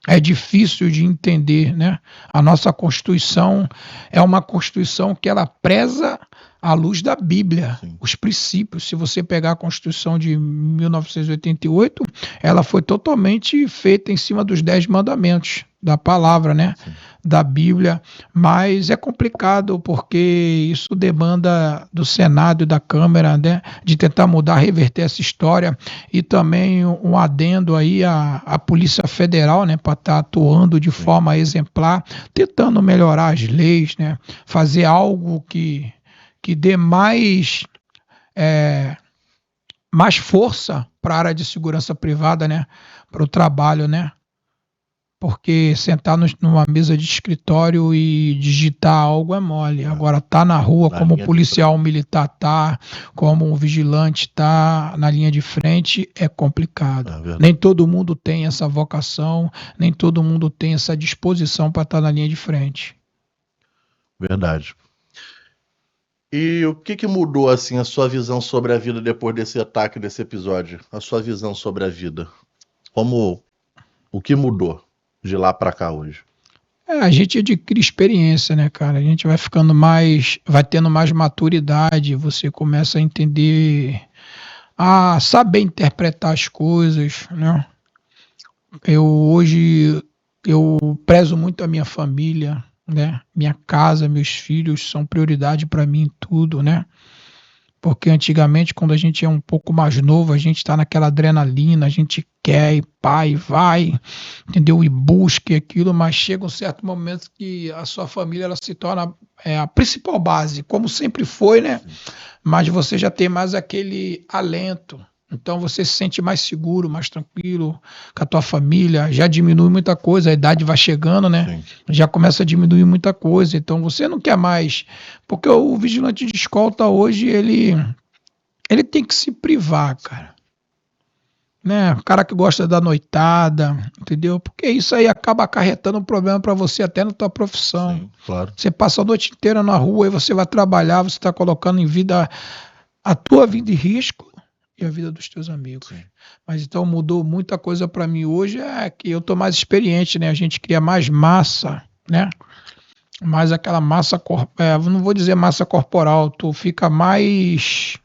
É difícil de entender, né? A nossa Constituição é uma Constituição que ela preza à luz da Bíblia, Sim. os princípios. Se você pegar a Constituição de 1988, ela foi totalmente feita em cima dos 10 mandamentos da palavra, né? Sim. Da Bíblia, mas é complicado porque isso demanda do Senado e da Câmara, né, de tentar mudar, reverter essa história, e também um adendo aí à Polícia Federal, né, para estar atuando de forma exemplar, tentando melhorar as leis, né, fazer algo que dê mais força para a área de segurança privada, né, para o trabalho, né? Porque sentar numa mesa de escritório e digitar algo é mole. Agora, tá na rua, Na como linha de policial militar tá, como um vigilante tá, na linha de frente, é complicado. É verdade. Nem todo mundo tem essa vocação, nem todo mundo tem essa disposição para estar na linha de frente. Verdade. E o que mudou, assim, a sua visão sobre a vida depois desse ataque, desse episódio? A sua visão sobre a vida? O que mudou de lá pra cá hoje? A gente adquire experiência, né, cara? A gente vai ficando vai tendo mais maturidade, você começa a entender, a saber interpretar as coisas, né? Hoje eu prezo muito a minha família, né? Minha casa, meus filhos são prioridade para mim em tudo, né? Porque antigamente, quando a gente é um pouco mais novo, a gente está naquela adrenalina, a gente quer ir, pai, vai, entendeu? E busca aquilo, mas chega um certo momento que a sua família ela se torna a principal base, como sempre foi, né? Mas você já tem mais aquele alento. Então você se sente mais seguro, mais tranquilo com a tua família, já diminui muita coisa, a idade vai chegando, né? Sim. Já começa a diminuir muita coisa, então você não quer mais, porque o vigilante de escolta hoje, ele tem que se privar, cara. Né? O cara que gosta da noitada, entendeu? Porque isso aí acaba acarretando um problema para você até na tua profissão. Sim, claro. Você passa a noite inteira na rua e você vai trabalhar, você está colocando em vida a tua vida em risco e a vida dos teus amigos. Sim. Mas então mudou muita coisa para mim hoje, é que eu tô mais experiente, né? A gente cria mais massa, né? Mais aquela massa, não vou dizer massa corporal, tu fica mais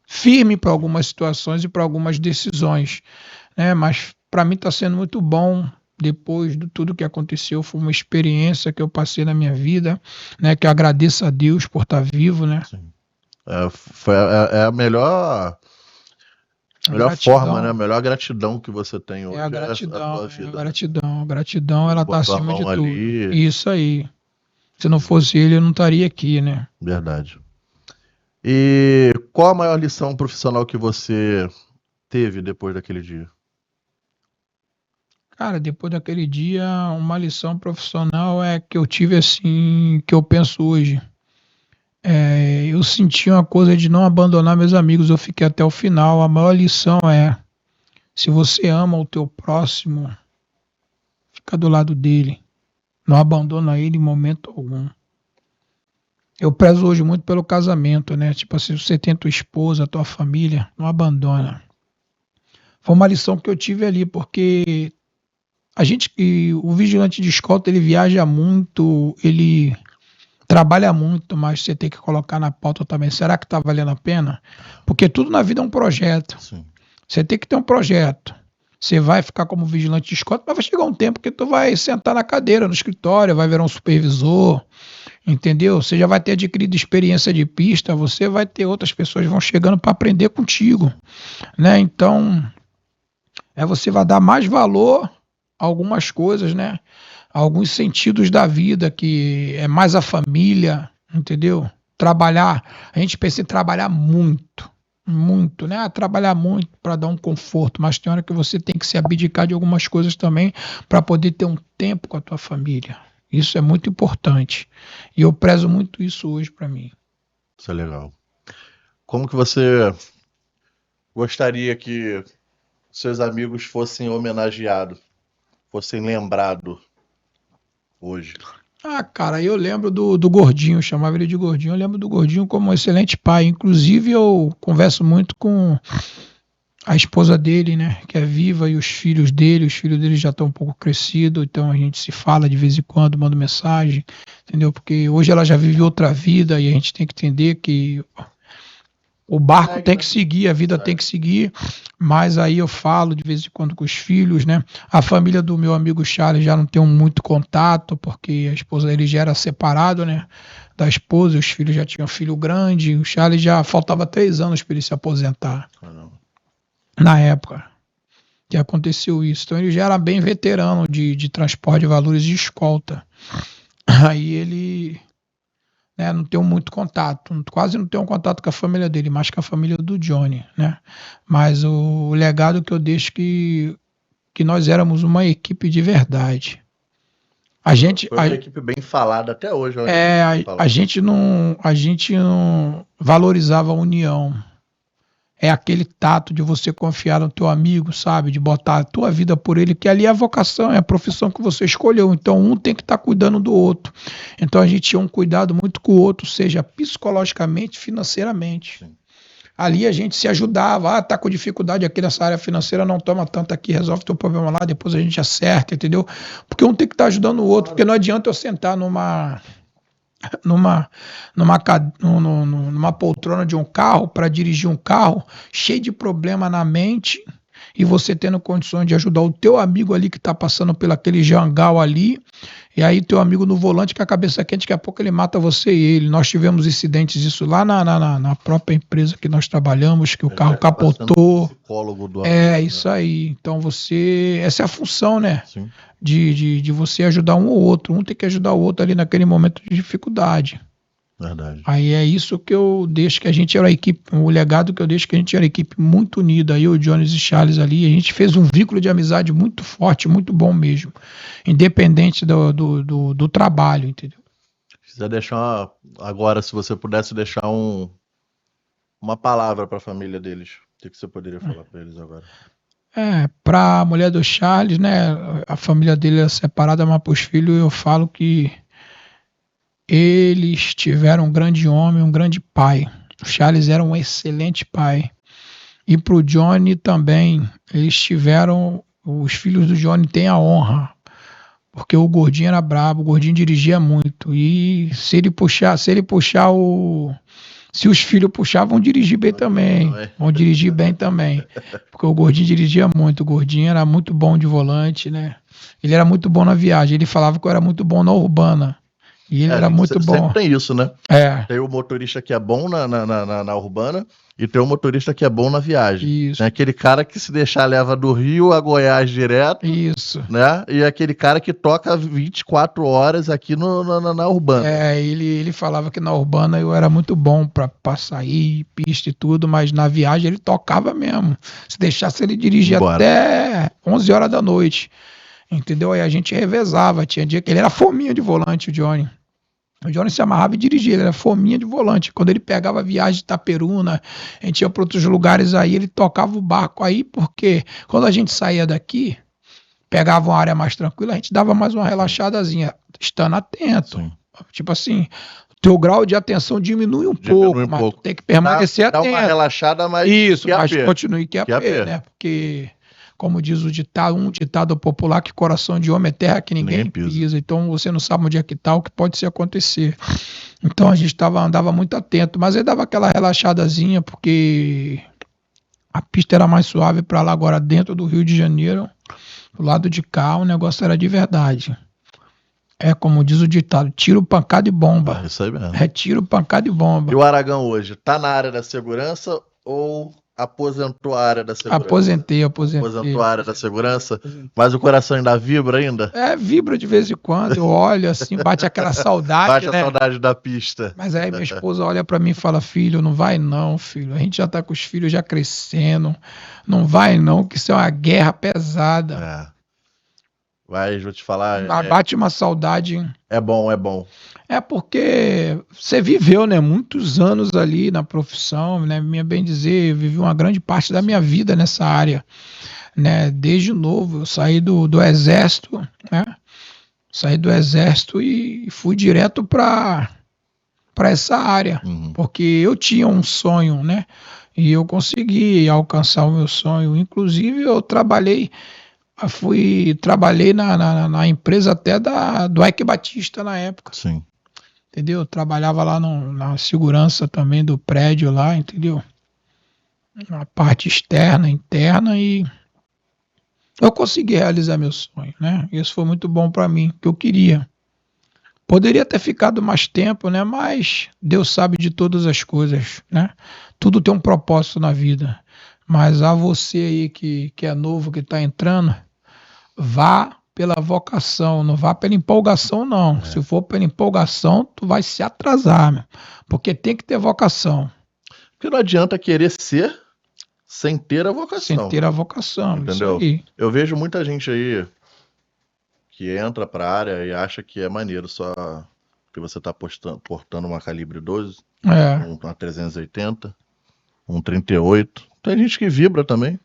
firme para algumas situações e para algumas decisões, né? Mas para mim está sendo muito bom. Depois de tudo que aconteceu, foi uma experiência que eu passei na minha vida, né? Que eu agradeço a Deus por estar vivo, né? Sim. É a melhor forma, né? A melhor gratidão que você tem hoje É a a gratidão, tua vida. a gratidão, ela tá Botou a acima de mão tudo. ali. Isso aí. Se não fosse ele, eu não estaria aqui, né? Verdade. E qual a maior lição profissional que você teve depois daquele dia? Cara, depois daquele dia, uma lição profissional é que eu tive assim, que eu penso hoje. Eu senti uma coisa de não abandonar meus amigos, eu fiquei até o final. A maior lição é, se você ama o teu próximo, fica do lado dele. Não abandona ele em momento algum. Eu prezo hoje muito pelo casamento, né? Tipo assim, você tem tua esposa, tua família, não abandona. Foi uma lição que eu tive ali, porque o vigilante de escolta, ele viaja muito, ele trabalha muito, mas você tem que colocar na pauta também. Será que tá valendo a pena? Porque tudo na vida é um projeto. Sim. Você tem que ter um projeto. Você vai ficar como vigilante de escolta, mas vai chegar um tempo que tu vai sentar na cadeira, no escritório, vai virar um supervisor, entendeu? Você já vai ter adquirido experiência de pista, você vai ter outras pessoas que vão chegando para aprender contigo, né? Então, você vai dar mais valor a algumas coisas, né? A alguns sentidos da vida, que é mais a família, entendeu? Trabalhar, a gente pensa em trabalhar muito, muito, né? Trabalhar muito para dar um conforto, mas tem hora que você tem que se abdicar de algumas coisas também para poder ter um tempo com a tua família. Isso é muito importante. E eu prezo muito isso hoje para mim. Isso é legal. Como que você gostaria que seus amigos fossem homenageados, fossem lembrados hoje? Cara, eu lembro do Gordinho, eu chamava ele de Gordinho. Eu lembro do Gordinho como um excelente pai. Inclusive, eu converso muito com a esposa dele, né, que é viva, e os filhos dele. Os filhos dele já estão um pouco crescidos, então a gente se fala de vez em quando, manda mensagem, entendeu? Porque hoje ela já vive outra vida e a gente tem que entender que o barco tem que seguir, a vida tem que seguir, mas aí eu falo de vez em quando com os filhos, né? A família do meu amigo Charles já não tem muito contato, porque a esposa dele já era separado, né? Da esposa, os filhos já tinham filho grande, o Charles já faltava 3 anos para ele se aposentar, na época que aconteceu isso. Então ele já era bem veterano de transporte de valores de escolta. Aí ele, né, não tem muito contato, quase não tem um contato com a família dele, mais com a família do Johnny, né? Mas o legado que eu deixo que nós éramos uma equipe de verdade. A gente, Foi uma equipe bem falada até hoje. a gente não valorizava a união. É aquele tato de você confiar no teu amigo, sabe? De botar a tua vida por ele, que ali é a vocação, é a profissão que você escolheu. Então um tem que estar cuidando do outro. Então a gente tinha um cuidado muito com o outro, seja psicologicamente, financeiramente. Sim. Ali a gente se ajudava. Tá com dificuldade aqui nessa área financeira, não toma tanto aqui, resolve teu problema lá, depois a gente acerta, entendeu? Porque um tem que estar ajudando o outro, porque não adianta eu sentar numa poltrona de um carro para dirigir um carro cheio de problema na mente e você tendo condições de ajudar o teu amigo ali que está passando pelo aquele jangal ali, e aí teu amigo no volante com a cabeça quente, daqui a pouco ele mata você e ele. Nós tivemos incidentes isso lá na própria empresa que nós trabalhamos, que o carro capotou. Isso aí. Então essa é a função, né? Sim. De você ajudar um ou outro. Um tem que ajudar o outro ali naquele momento de dificuldade. Verdade. Aí é isso que eu deixo, que a gente era a equipe, o legado que eu deixo, que a gente era a equipe muito unida, eu, Jones e Charles ali, a gente fez um vínculo de amizade muito forte, muito bom mesmo, independente do trabalho, entendeu? Se quiser deixar agora, se você pudesse deixar uma palavra para a família deles, o que você poderia falar para eles agora? Para a mulher do Charles, né, a família dele é separada, mas para os filhos eu falo que eles tiveram um grande homem, um grande pai. O Charles era um excelente pai. E para o Johnny também, os filhos do Johnny têm a honra, porque o Gordinho era brabo, o Gordinho dirigia muito. E se os filhos puxar, vão dirigir bem também. Vão dirigir bem também. Porque o Gordinho dirigia muito. O Gordinho era muito bom de volante, né? Ele era muito bom na viagem. Ele falava que eu era muito bom na urbana. E ele era muito bom. Sempre tem isso, né? Tem o motorista que é bom na urbana e tem o motorista que é bom na viagem. Isso. Tem aquele cara que se deixar leva do Rio a Goiás direto. Isso. Né? E aquele cara que toca 24 horas aqui na urbana. Ele falava que na urbana eu era muito bom pra sair, pista e tudo, mas na viagem ele tocava mesmo. Se deixasse ele dirigia até 11 horas da noite. Entendeu? Aí a gente revezava. Tinha dia que ele era fominha de volante, o Johnny. O Johnny se amarrava e dirigia, ele era fominha de volante. Quando ele pegava a viagem de Itaperuna, a gente ia para outros lugares aí, ele tocava o barco aí, porque quando a gente saía daqui, pegava uma área mais tranquila, a gente dava mais uma relaxadazinha, estando atento. Sim. Tipo assim, teu grau de atenção diminui um pouco, mas tu tem que permanecer atento. Dá uma relaxada, mas isso, mas continue que né? Porque, como diz um ditado popular, que coração de homem é terra que ninguém pisa. Então você não sabe onde é que tá, o que pode acontecer. Então a gente andava muito atento, mas aí dava aquela relaxadazinha, porque a pista era mais suave para lá. Agora dentro do Rio de Janeiro, do lado de cá, o negócio era de verdade. Como diz o ditado, tiro, pancada e bomba. Isso aí mesmo. Tiro, pancada e bomba. E o Aragão hoje, tá na área da segurança ou aposentou a área da segurança. Aposentei. Aposentou a área da segurança, Aposentei. mas o coração ainda vibra ainda? Vibra de vez em quando, eu olho assim, bate aquela saudade, Bate a né? saudade da pista. Mas aí minha esposa olha pra mim e fala, filho, não vai não, filho, a gente já tá com os filhos já crescendo, não vai não, que isso é uma guerra pesada. É. Mas vou te falar, Bate uma saudade. é bom, é bom. É porque você viveu, né, muitos anos ali na profissão, né, minha bem dizer, eu vivi uma grande parte da minha vida nessa área, né, desde novo, eu saí do exército, né, e fui direto para essa área, Uhum. porque eu tinha um sonho, né, e eu consegui alcançar o meu sonho, inclusive eu trabalhei na empresa até do Ike Batista na época. Sim. Entendeu? Eu trabalhava lá na segurança também do prédio lá, entendeu? Na parte externa, interna, e eu consegui realizar meu sonho, né? Isso foi muito bom para mim, que eu queria. Poderia ter ficado mais tempo, né? Mas Deus sabe de todas as coisas, né? Tudo tem um propósito na vida. Mas a você aí que é novo, que está entrando, vá pela vocação, não vá pela empolgação, não. Se for pela empolgação, tu vai se atrasar, meu. Porque tem que ter vocação. Porque não adianta querer ser sem ter a vocação. Sem ter a vocação, entendeu? Isso aí. Eu vejo muita gente aí que entra pra área e acha que é maneiro só que você tá portando uma calibre 12, uma 380, um 38. Tem gente que vibra também,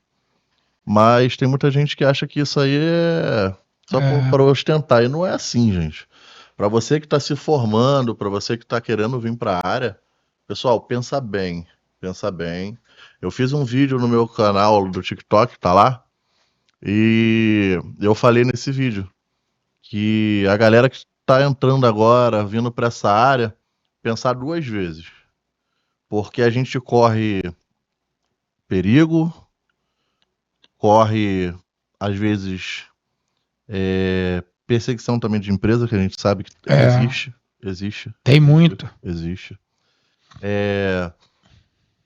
mas tem muita gente que acha que isso aí é só para ostentar, e não é assim, gente. Para você que está se formando, para você que está querendo vir para a área, pessoal, pensa bem. Eu fiz um vídeo no meu canal do TikTok, tá lá, e eu falei nesse vídeo que a galera que está entrando agora, vindo para essa área, pensar 2 vezes, porque a gente corre perigo, corre às vezes perseguição também de empresa, que a gente sabe que existe. Tem muito. Existe.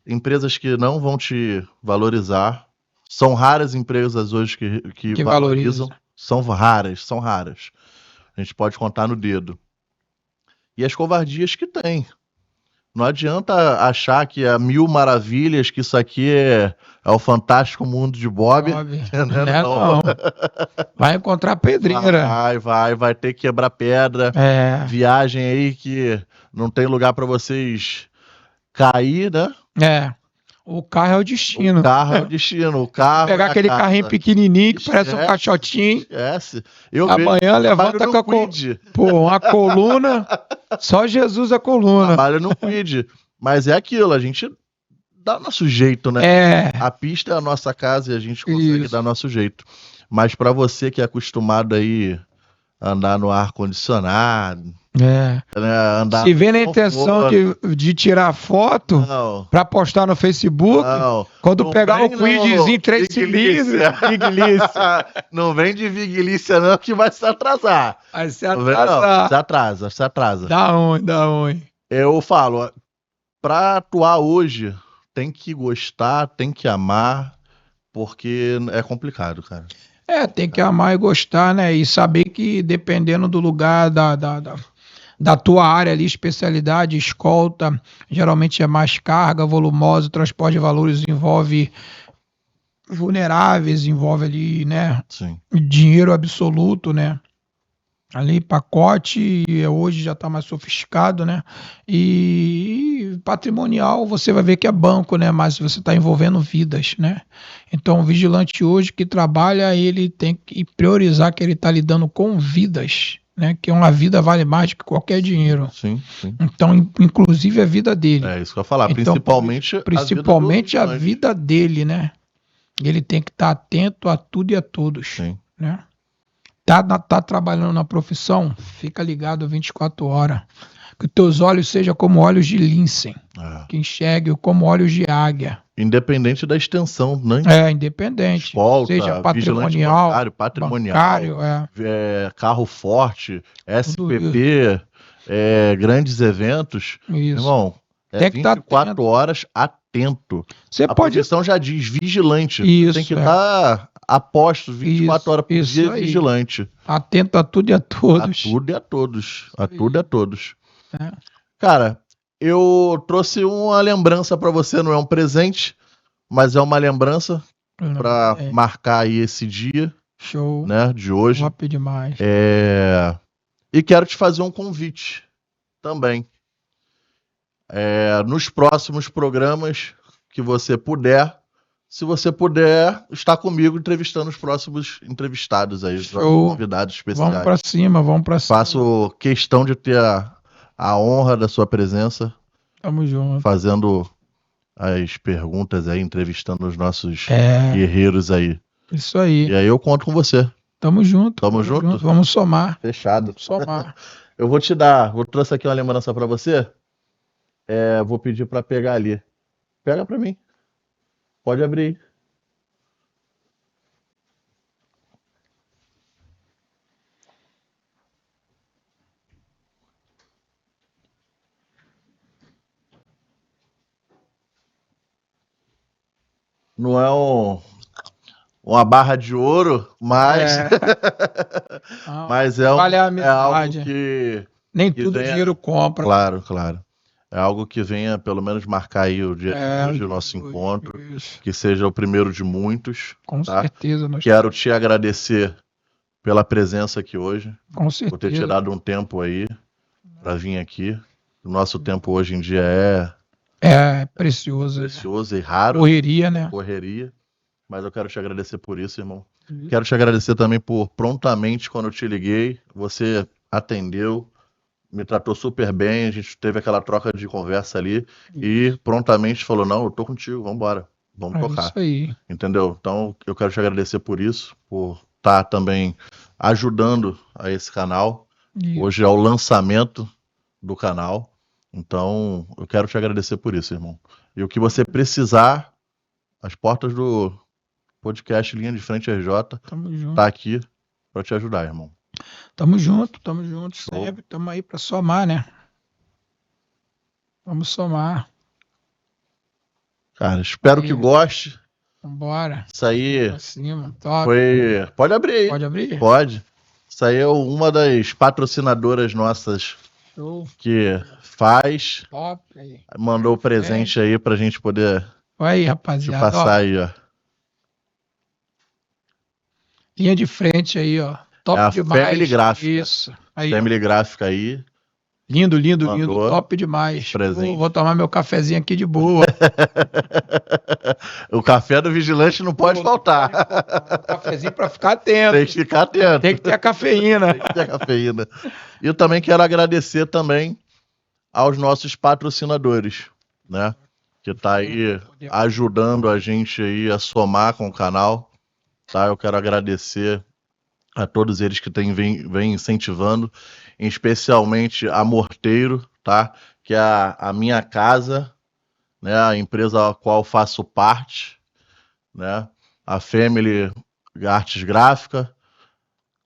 Empresas que não vão te valorizar. São raras empresas hoje que valorizam. São raras. A gente pode contar no dedo. E as covardias que tem. Não adianta achar que é 1000 maravilhas, que isso aqui é o fantástico mundo de Bob. Não. Vai encontrar pedreira. Vai ter que quebrar pedra. Viagem aí que não tem lugar para vocês cair, né? O carro é o destino. O carro pegar aquele carrinho pequenininho que parece um caixotinho. Esquece. Amanhã levanta com uma coluna. Só Jesus a coluna. Trabalho no Quid. Mas é aquilo, a gente dá nosso jeito, né? A pista é a nossa casa e a gente consegue dar nosso jeito. Mas para você que é acostumado aí a andar no ar-condicionado, né? Se vê na intenção de tirar foto para postar no Facebook, quando pegar o Quidzinho 3 cilindros, não vem de vigilícia não, que vai se atrasar. Vai se atrasar. Se atrasa. Dá ruim. Eu falo, para atuar hoje, tem que gostar, tem que amar, porque é complicado, cara. Tem que amar e gostar, né? E saber que dependendo do lugar da tua área ali, especialidade, escolta, geralmente é mais carga volumosa, transporte de valores envolve vulneráveis, envolve ali, né? Sim. Dinheiro absoluto, né? Ali pacote, hoje já está mais sofisticado, né? E patrimonial você vai ver que é banco, né? Mas você está envolvendo vidas, né? Então o vigilante hoje que trabalha, ele tem que priorizar que ele está lidando com vidas, né? Que uma vida vale mais do que qualquer dinheiro. Sim. Então, inclusive a vida dele. É isso que eu ia falar, então, principalmente a vida dele, né? Ele tem que estar atento a tudo e a todos. Sim. Né? Tá trabalhando na profissão, fica ligado 24 horas. Que teus olhos sejam como olhos de lince, que enxergue como olhos de águia. Independente da extensão, né? Independente. Escolta, seja patrimonial, bancário, carro forte, SPP, grandes eventos. Isso. Irmão, É Tem que estar 24 atento. horas atento. Você A pode. profissão já diz vigilante. Isso, Tem que estar a postos 24 horas por isso dia aí. vigilante. Atento a tudo e a A todos. tudo e a todos. A Isso tudo e a aí. todos. É. Cara, eu trouxe uma lembrança pra você, não é um presente, mas é uma lembrança pra É, marcar aí esse dia, show. né, de hoje. Top demais. E quero te fazer um convite também. Nos próximos programas que você puder, se você puder, estar comigo entrevistando os próximos entrevistados aí, os Show. convidados Vamos especiais. pra cima, vamos pra cima. Faço questão de ter a honra da sua presença, Tamo junto. fazendo as perguntas aí, entrevistando os nossos É, guerreiros aí. isso aí. E aí eu conto com você. Tamo junto. Tamo junto? Vamos somar. Fechado. Somar. Eu trouxe aqui uma lembrança pra você. Vou pedir pra pegar ali. Pega pra mim. Pode abrir aí. Não é uma barra de ouro, mas Não, mas vale a é algo amizade. que Nem que tudo venha- dinheiro compra. Claro. É algo que venha pelo menos marcar aí o dia de hoje, o nosso encontro, Isso. que seja o primeiro de muitos. Com Tá? certeza. Quero te agradecer pela presença aqui hoje, Com por ter certeza. tirado um tempo aí para vir aqui. O nosso tempo hoje em dia É precioso. precioso e raro, Correria, né? correria, mas eu quero te agradecer por isso, irmão. Quero te agradecer também por prontamente, quando eu te liguei, você atendeu, me tratou super bem, a gente teve aquela troca de conversa ali e prontamente falou, não, eu tô contigo, vambora, vamos tocar. Isso aí. Entendeu? Então, eu quero te agradecer por isso, por estar também ajudando a esse canal. Isso. Hoje é o lançamento do canal. Então, eu quero te agradecer por isso, irmão. E o que você precisar, as portas do podcast Linha de Frente RJ Tamo junto. tá aqui para te ajudar, irmão. Tamo junto Show. sempre. Tamo aí pra somar, né? Vamos somar. Cara, espero Aí. que goste. Vambora. Isso aí Pra cima. Top. foi. Pode abrir aí. Pode abrir? Pode. Isso aí é uma das patrocinadoras nossas Show. que faz. Top. Aí. Mandou o presente aí pra gente poder Olha aí, te rapaziada. passar Ó, aí, ó. linha de frente aí, ó. Top É a demais. Family Gráfica. Isso. Aí, Family Gráfica aí. lindo. Mandou Top demais. presente. Vou tomar meu cafezinho aqui de boa. O café do vigilante não pode faltar. Cafezinho pra ficar atento. Tem que ficar atento. Tem que ter a cafeína. Tem que ter a cafeína. E eu também quero agradecer também aos nossos patrocinadores, né? Que tá aí ajudando a gente aí a somar com o canal, tá? Eu quero agradecer a todos eles que vem incentivando, especialmente a Morteiro, tá? Que é a minha casa, né? A empresa a qual faço parte, né? A Family Artes Gráfica.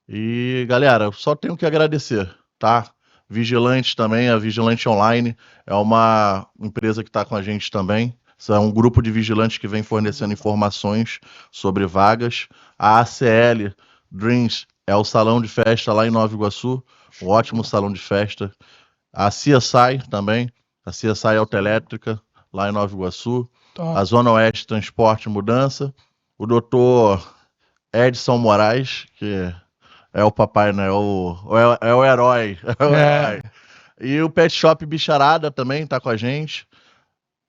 E, galera, eu só tenho que agradecer, tá? Vigilante também, a Vigilante Online é uma empresa que está com a gente também. Isso é um grupo de vigilantes que vem fornecendo informações sobre vagas. A ACL Dreams é o salão de festa lá em Nova Iguaçu, um ótimo salão de festa. A CSI também, a CSI Autoelétrica lá em Nova Iguaçu. Top. A Zona Oeste Transporte e Mudança. O doutor Edson Moraes, que é o papai, né? É o herói. É o herói. E o Pet Shop Bicharada também tá com a gente.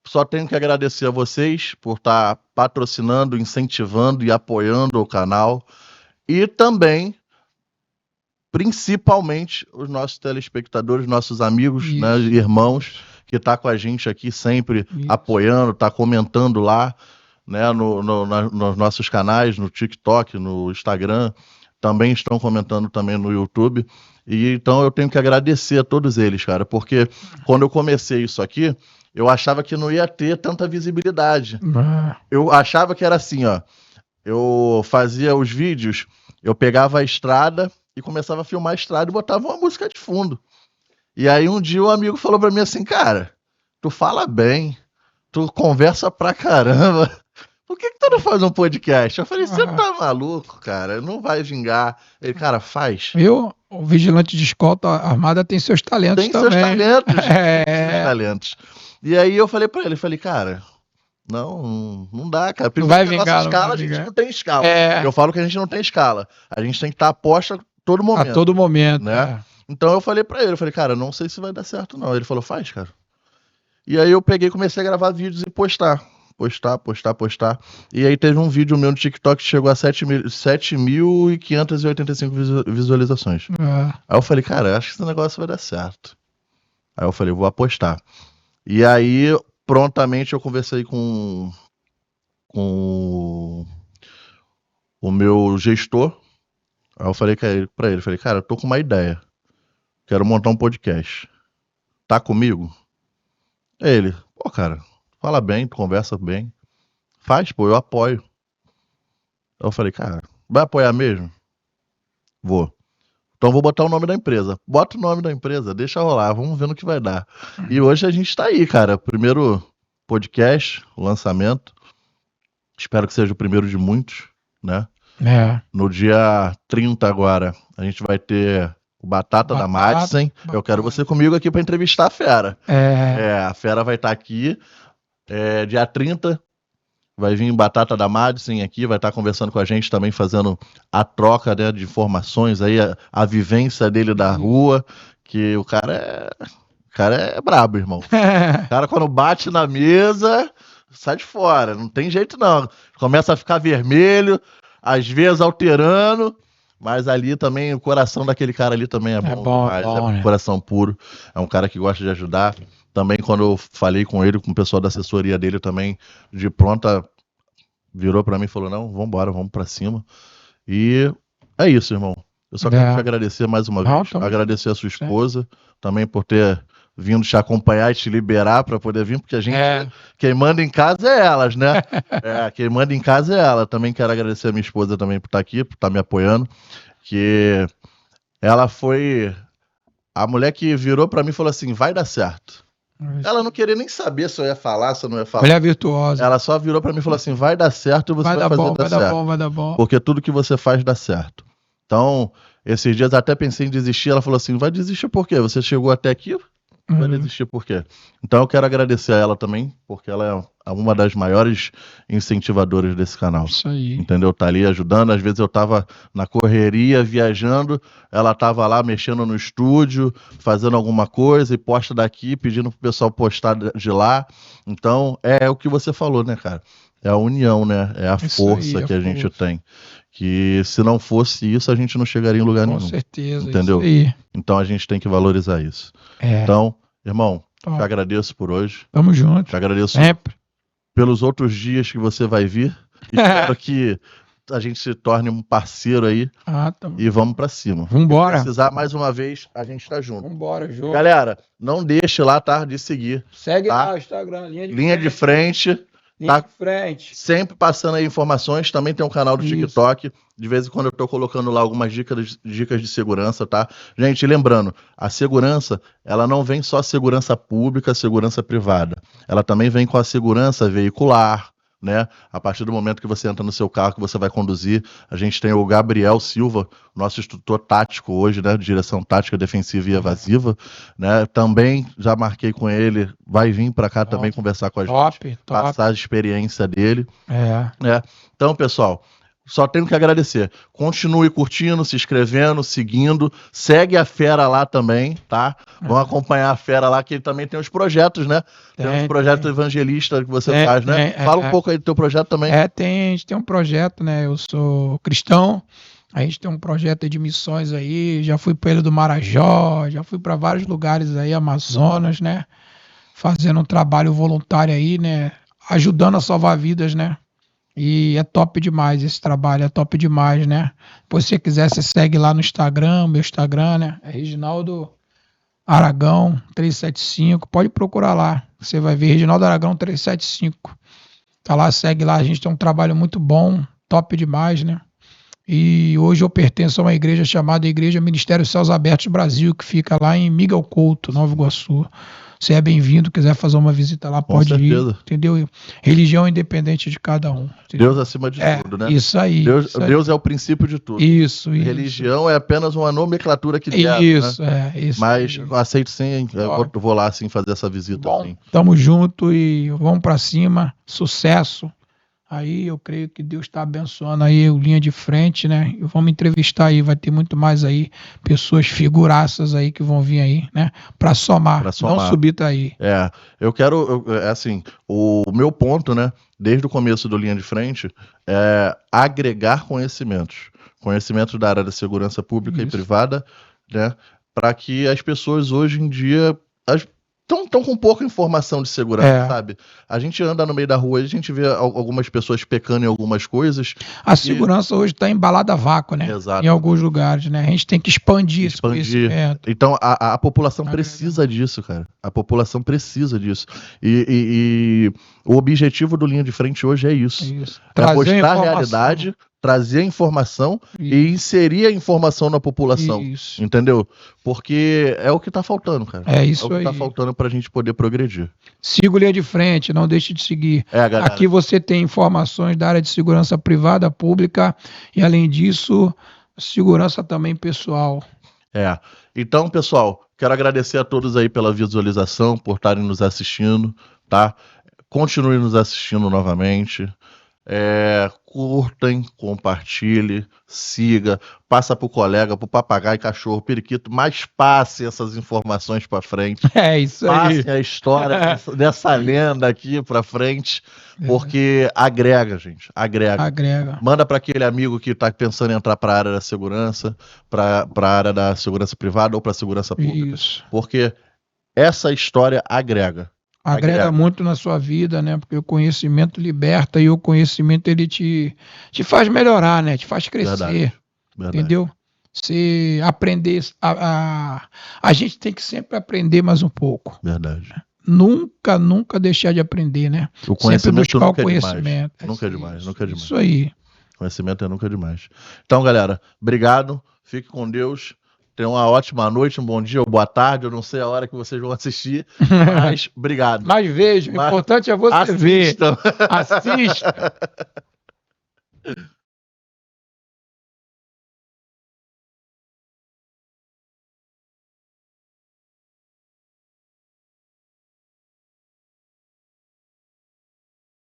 Só tenho que agradecer a vocês por estar patrocinando, incentivando e apoiando o canal. E também, principalmente, os nossos telespectadores, nossos amigos, né, irmãos, que tá com a gente aqui sempre apoiando, tá comentando lá, né, nos nossos canais, no TikTok, no Instagram. Também estão comentando também no YouTube. E então eu tenho que agradecer a todos eles, cara, porque quando eu comecei isso aqui, eu achava que não ia ter tanta visibilidade. Eu achava que era assim, ó. Eu fazia os vídeos, eu pegava a estrada e começava a filmar a estrada e botava uma música de fundo. E aí um dia um amigo falou pra mim assim, cara, tu fala bem, tu conversa pra caramba. Por que tu não faz um podcast? Eu falei, você tá maluco, cara? Não vai vingar. Ele, cara, faz. O vigilante de escolta armada tem seus talentos Tem também. seus talentos. Tem seus É, talentos. E aí eu falei pra ele, cara, não dá, cara. não Primeiro vai que a nossa vingar, não escala, vai a gente vingar. não tem escala. É, Eu falo que a gente não tem escala. A gente tem que estar aposta a todo a momento, todo momento. né? Então eu falei pra ele, cara, não sei se vai dar certo não. Ele falou, faz, cara. E aí eu peguei e comecei a gravar vídeos e postar. Postar. E aí teve um vídeo meu no TikTok que chegou a 7.585 visualizações. É. Aí eu falei, cara, acho que esse negócio vai dar certo. Aí eu falei, vou apostar. E aí, prontamente, eu conversei com o meu gestor. Aí eu falei pra ele, cara, eu tô com uma ideia. Quero montar um podcast. Tá comigo? Ele, pô, cara, fala bem, tu conversa bem. Faz, pô, eu apoio. Eu falei, cara, vai apoiar mesmo? Vou. Então vou botar o nome da empresa. Bota o nome da empresa, deixa rolar, vamos ver no que vai dar. E hoje a gente tá aí, cara. Primeiro podcast, lançamento. Espero que seja o primeiro de muitos, né? É. No dia 30 agora, a gente vai ter o Batata da Madsen. Eu quero você comigo aqui pra entrevistar a fera. A fera vai estar aqui. Dia 30 vai vir Batata da Madsen aqui, vai estar conversando com a gente também, fazendo a troca, né, de informações aí, a vivência dele da rua, que o cara é brabo, irmão. O cara quando bate na mesa, sai de fora, não tem jeito não. Começa a ficar vermelho, às vezes alterando, mas ali também, o coração daquele cara ali também é bom demais, é um coração puro, é um cara que gosta de ajudar. Também quando eu falei com ele, com o pessoal da assessoria dele também, de pronta, virou pra mim e falou, não, vambora, vamos pra cima. E é isso, irmão. Eu só quero te agradecer mais uma vez, agradecer a sua esposa também por ter vindo te acompanhar e te liberar pra poder vir, porque a gente, quem manda em casa é elas, né? Quem manda em casa é ela. Também quero agradecer a minha esposa também por estar aqui, por estar me apoiando, que ela foi a mulher que virou pra mim e falou assim, vai dar certo. Ela não queria nem saber se eu ia falar, se eu não ia falar. Mulher virtuosa. Ela só virou pra mim e falou assim, vai dar certo e você vai fazer dar certo. Vai dar bom. Porque tudo que você faz dá certo. Então, esses dias até pensei em desistir, ela falou assim, vai desistir por quê? Você chegou até aqui, vai desistir por quê? Então eu quero agradecer a ela também, porque ela é uma das maiores incentivadoras desse canal. Isso aí. Entendeu? Tá ali ajudando, às vezes eu tava na correria, viajando, ela tava lá mexendo no estúdio, fazendo alguma coisa e posta daqui, pedindo pro pessoal postar de lá. Então, é o que você falou, né, cara? É a união, né? É a força que a gente tem. Que se não fosse isso, a gente não chegaria em lugar nenhum. Com certeza. Entendeu? Isso aí. Então a gente tem que valorizar isso. Então, irmão, te agradeço por hoje. Tamo junto. Te agradeço sempre pelos outros dias que você vai vir. Espero que a gente se torne um parceiro aí. E vamos pra cima. Vambora. Se precisar, mais uma vez, a gente tá junto. Vambora, Jô. Galera, não deixe lá, tá? De seguir. Segue tá? lá o Instagram, Linha de frente. Linha de frente. Sempre passando aí informações. Também tem um canal do TikTok. De vez em quando eu tô colocando lá algumas dicas de segurança, tá? Gente, lembrando, a segurança, ela não vem só segurança pública, segurança privada. Ela também vem com a segurança veicular, né? A partir do momento que você entra no seu carro, que você vai conduzir, a gente tem o Gabriel Silva, nosso instrutor tático hoje, né? De direção tática, defensiva e evasiva, né? Também já marquei com ele, vai vir para cá também conversar com a gente, passar a experiência dele. Né? Então, pessoal, só tenho que agradecer. Continue curtindo, se inscrevendo, seguindo. Segue a Fera lá também, tá? Vamos acompanhar a Fera lá, que ele também tem os projetos, né? Tem uns projetos evangelistas que você faz, né? Fala um pouco aí do teu projeto também. A gente tem um projeto, né? Eu sou cristão. A gente tem um projeto de missões aí. Já fui para Ilha do Marajó, já fui para vários lugares aí, Amazonas, né? Fazendo um trabalho voluntário aí, né? Ajudando a salvar vidas, né? E é top demais esse trabalho, é top demais, né? Se você quiser, você segue lá no Instagram, meu Instagram, né? É Reginaldo Aragão 375, pode procurar lá. Você vai ver Reginaldo Aragão 375. Tá lá, segue lá, a gente tem um trabalho muito bom, top demais, né? E hoje eu pertenço a uma igreja chamada Igreja Ministério Céus Abertos Brasil, que fica lá em Miguel Couto, Nova Iguaçu. você é bem-vindo, quiser fazer uma visita lá, Com pode ir, certeza. entendeu? Religião independente de cada um. Entendeu? Deus acima de tudo, né? Isso aí. Deus é o princípio de tudo. Isso. Religião é apenas uma nomenclatura que deram, né? Isso. Mas eu aceito sim, eu vou lá sim fazer essa visita. Bom, sim. tamo junto e vamos pra cima, sucesso. Aí eu creio que Deus está abençoando aí o Linha de Frente, né? E vamos entrevistar aí, vai ter muito mais aí, pessoas figuraças aí que vão vir aí, né? Para somar, não subir daí. Eu quero, assim, o meu ponto, né? Desde o começo do Linha de Frente, é agregar conhecimentos. Conhecimentos da área da segurança pública e privada, né? Para que as pessoas hoje em dia estão com pouca informação de segurança, sabe? A gente anda no meio da rua e a gente vê algumas pessoas pecando em algumas coisas. A segurança hoje está embalada a vácuo, né? Exato. Em alguns lugares, né? A gente tem que expandir esse conhecimento. Então, a população precisa disso, cara. A população precisa disso. E o objetivo do Linha de Frente hoje é isso. É mostrar a realidade, trazer a informação e inserir a informação na população. Entendeu? Porque é o que tá faltando, cara. É isso aí. É o que tá faltando pra gente poder progredir. Siga o Linha de Frente, não deixe de seguir. Aqui você tem informações da área de segurança privada, pública e, além disso, segurança também pessoal. Então, pessoal, quero agradecer a todos aí pela visualização, por estarem nos assistindo, tá? Continue nos assistindo novamente. Curtem, compartilhe, siga, passa pro colega, pro papagaio, cachorro, periquito, mas passe essas informações para frente. Isso aí. Passe a história dessa lenda aqui para frente, porque agrega, gente, agrega. Manda para aquele amigo que está pensando em entrar para a área da segurança, para a área da segurança privada ou para a segurança pública. Porque essa história agrega. Agrega muito na sua vida, né? Porque o conhecimento liberta e o conhecimento ele te faz melhorar, né? Te faz crescer. Verdade. Entendeu? Se aprender a gente tem que sempre aprender mais um pouco. Verdade. Nunca deixar de aprender, né? O conhecimento sempre buscar o conhecimento. Nunca é demais. Isso aí. Conhecimento é nunca demais. Então, galera, obrigado. Fique com Deus. Tenham uma ótima noite, um bom dia ou boa tarde. Eu não sei a hora que vocês vão assistir, mas obrigado. Mas veja, o importante é você ver. Assista.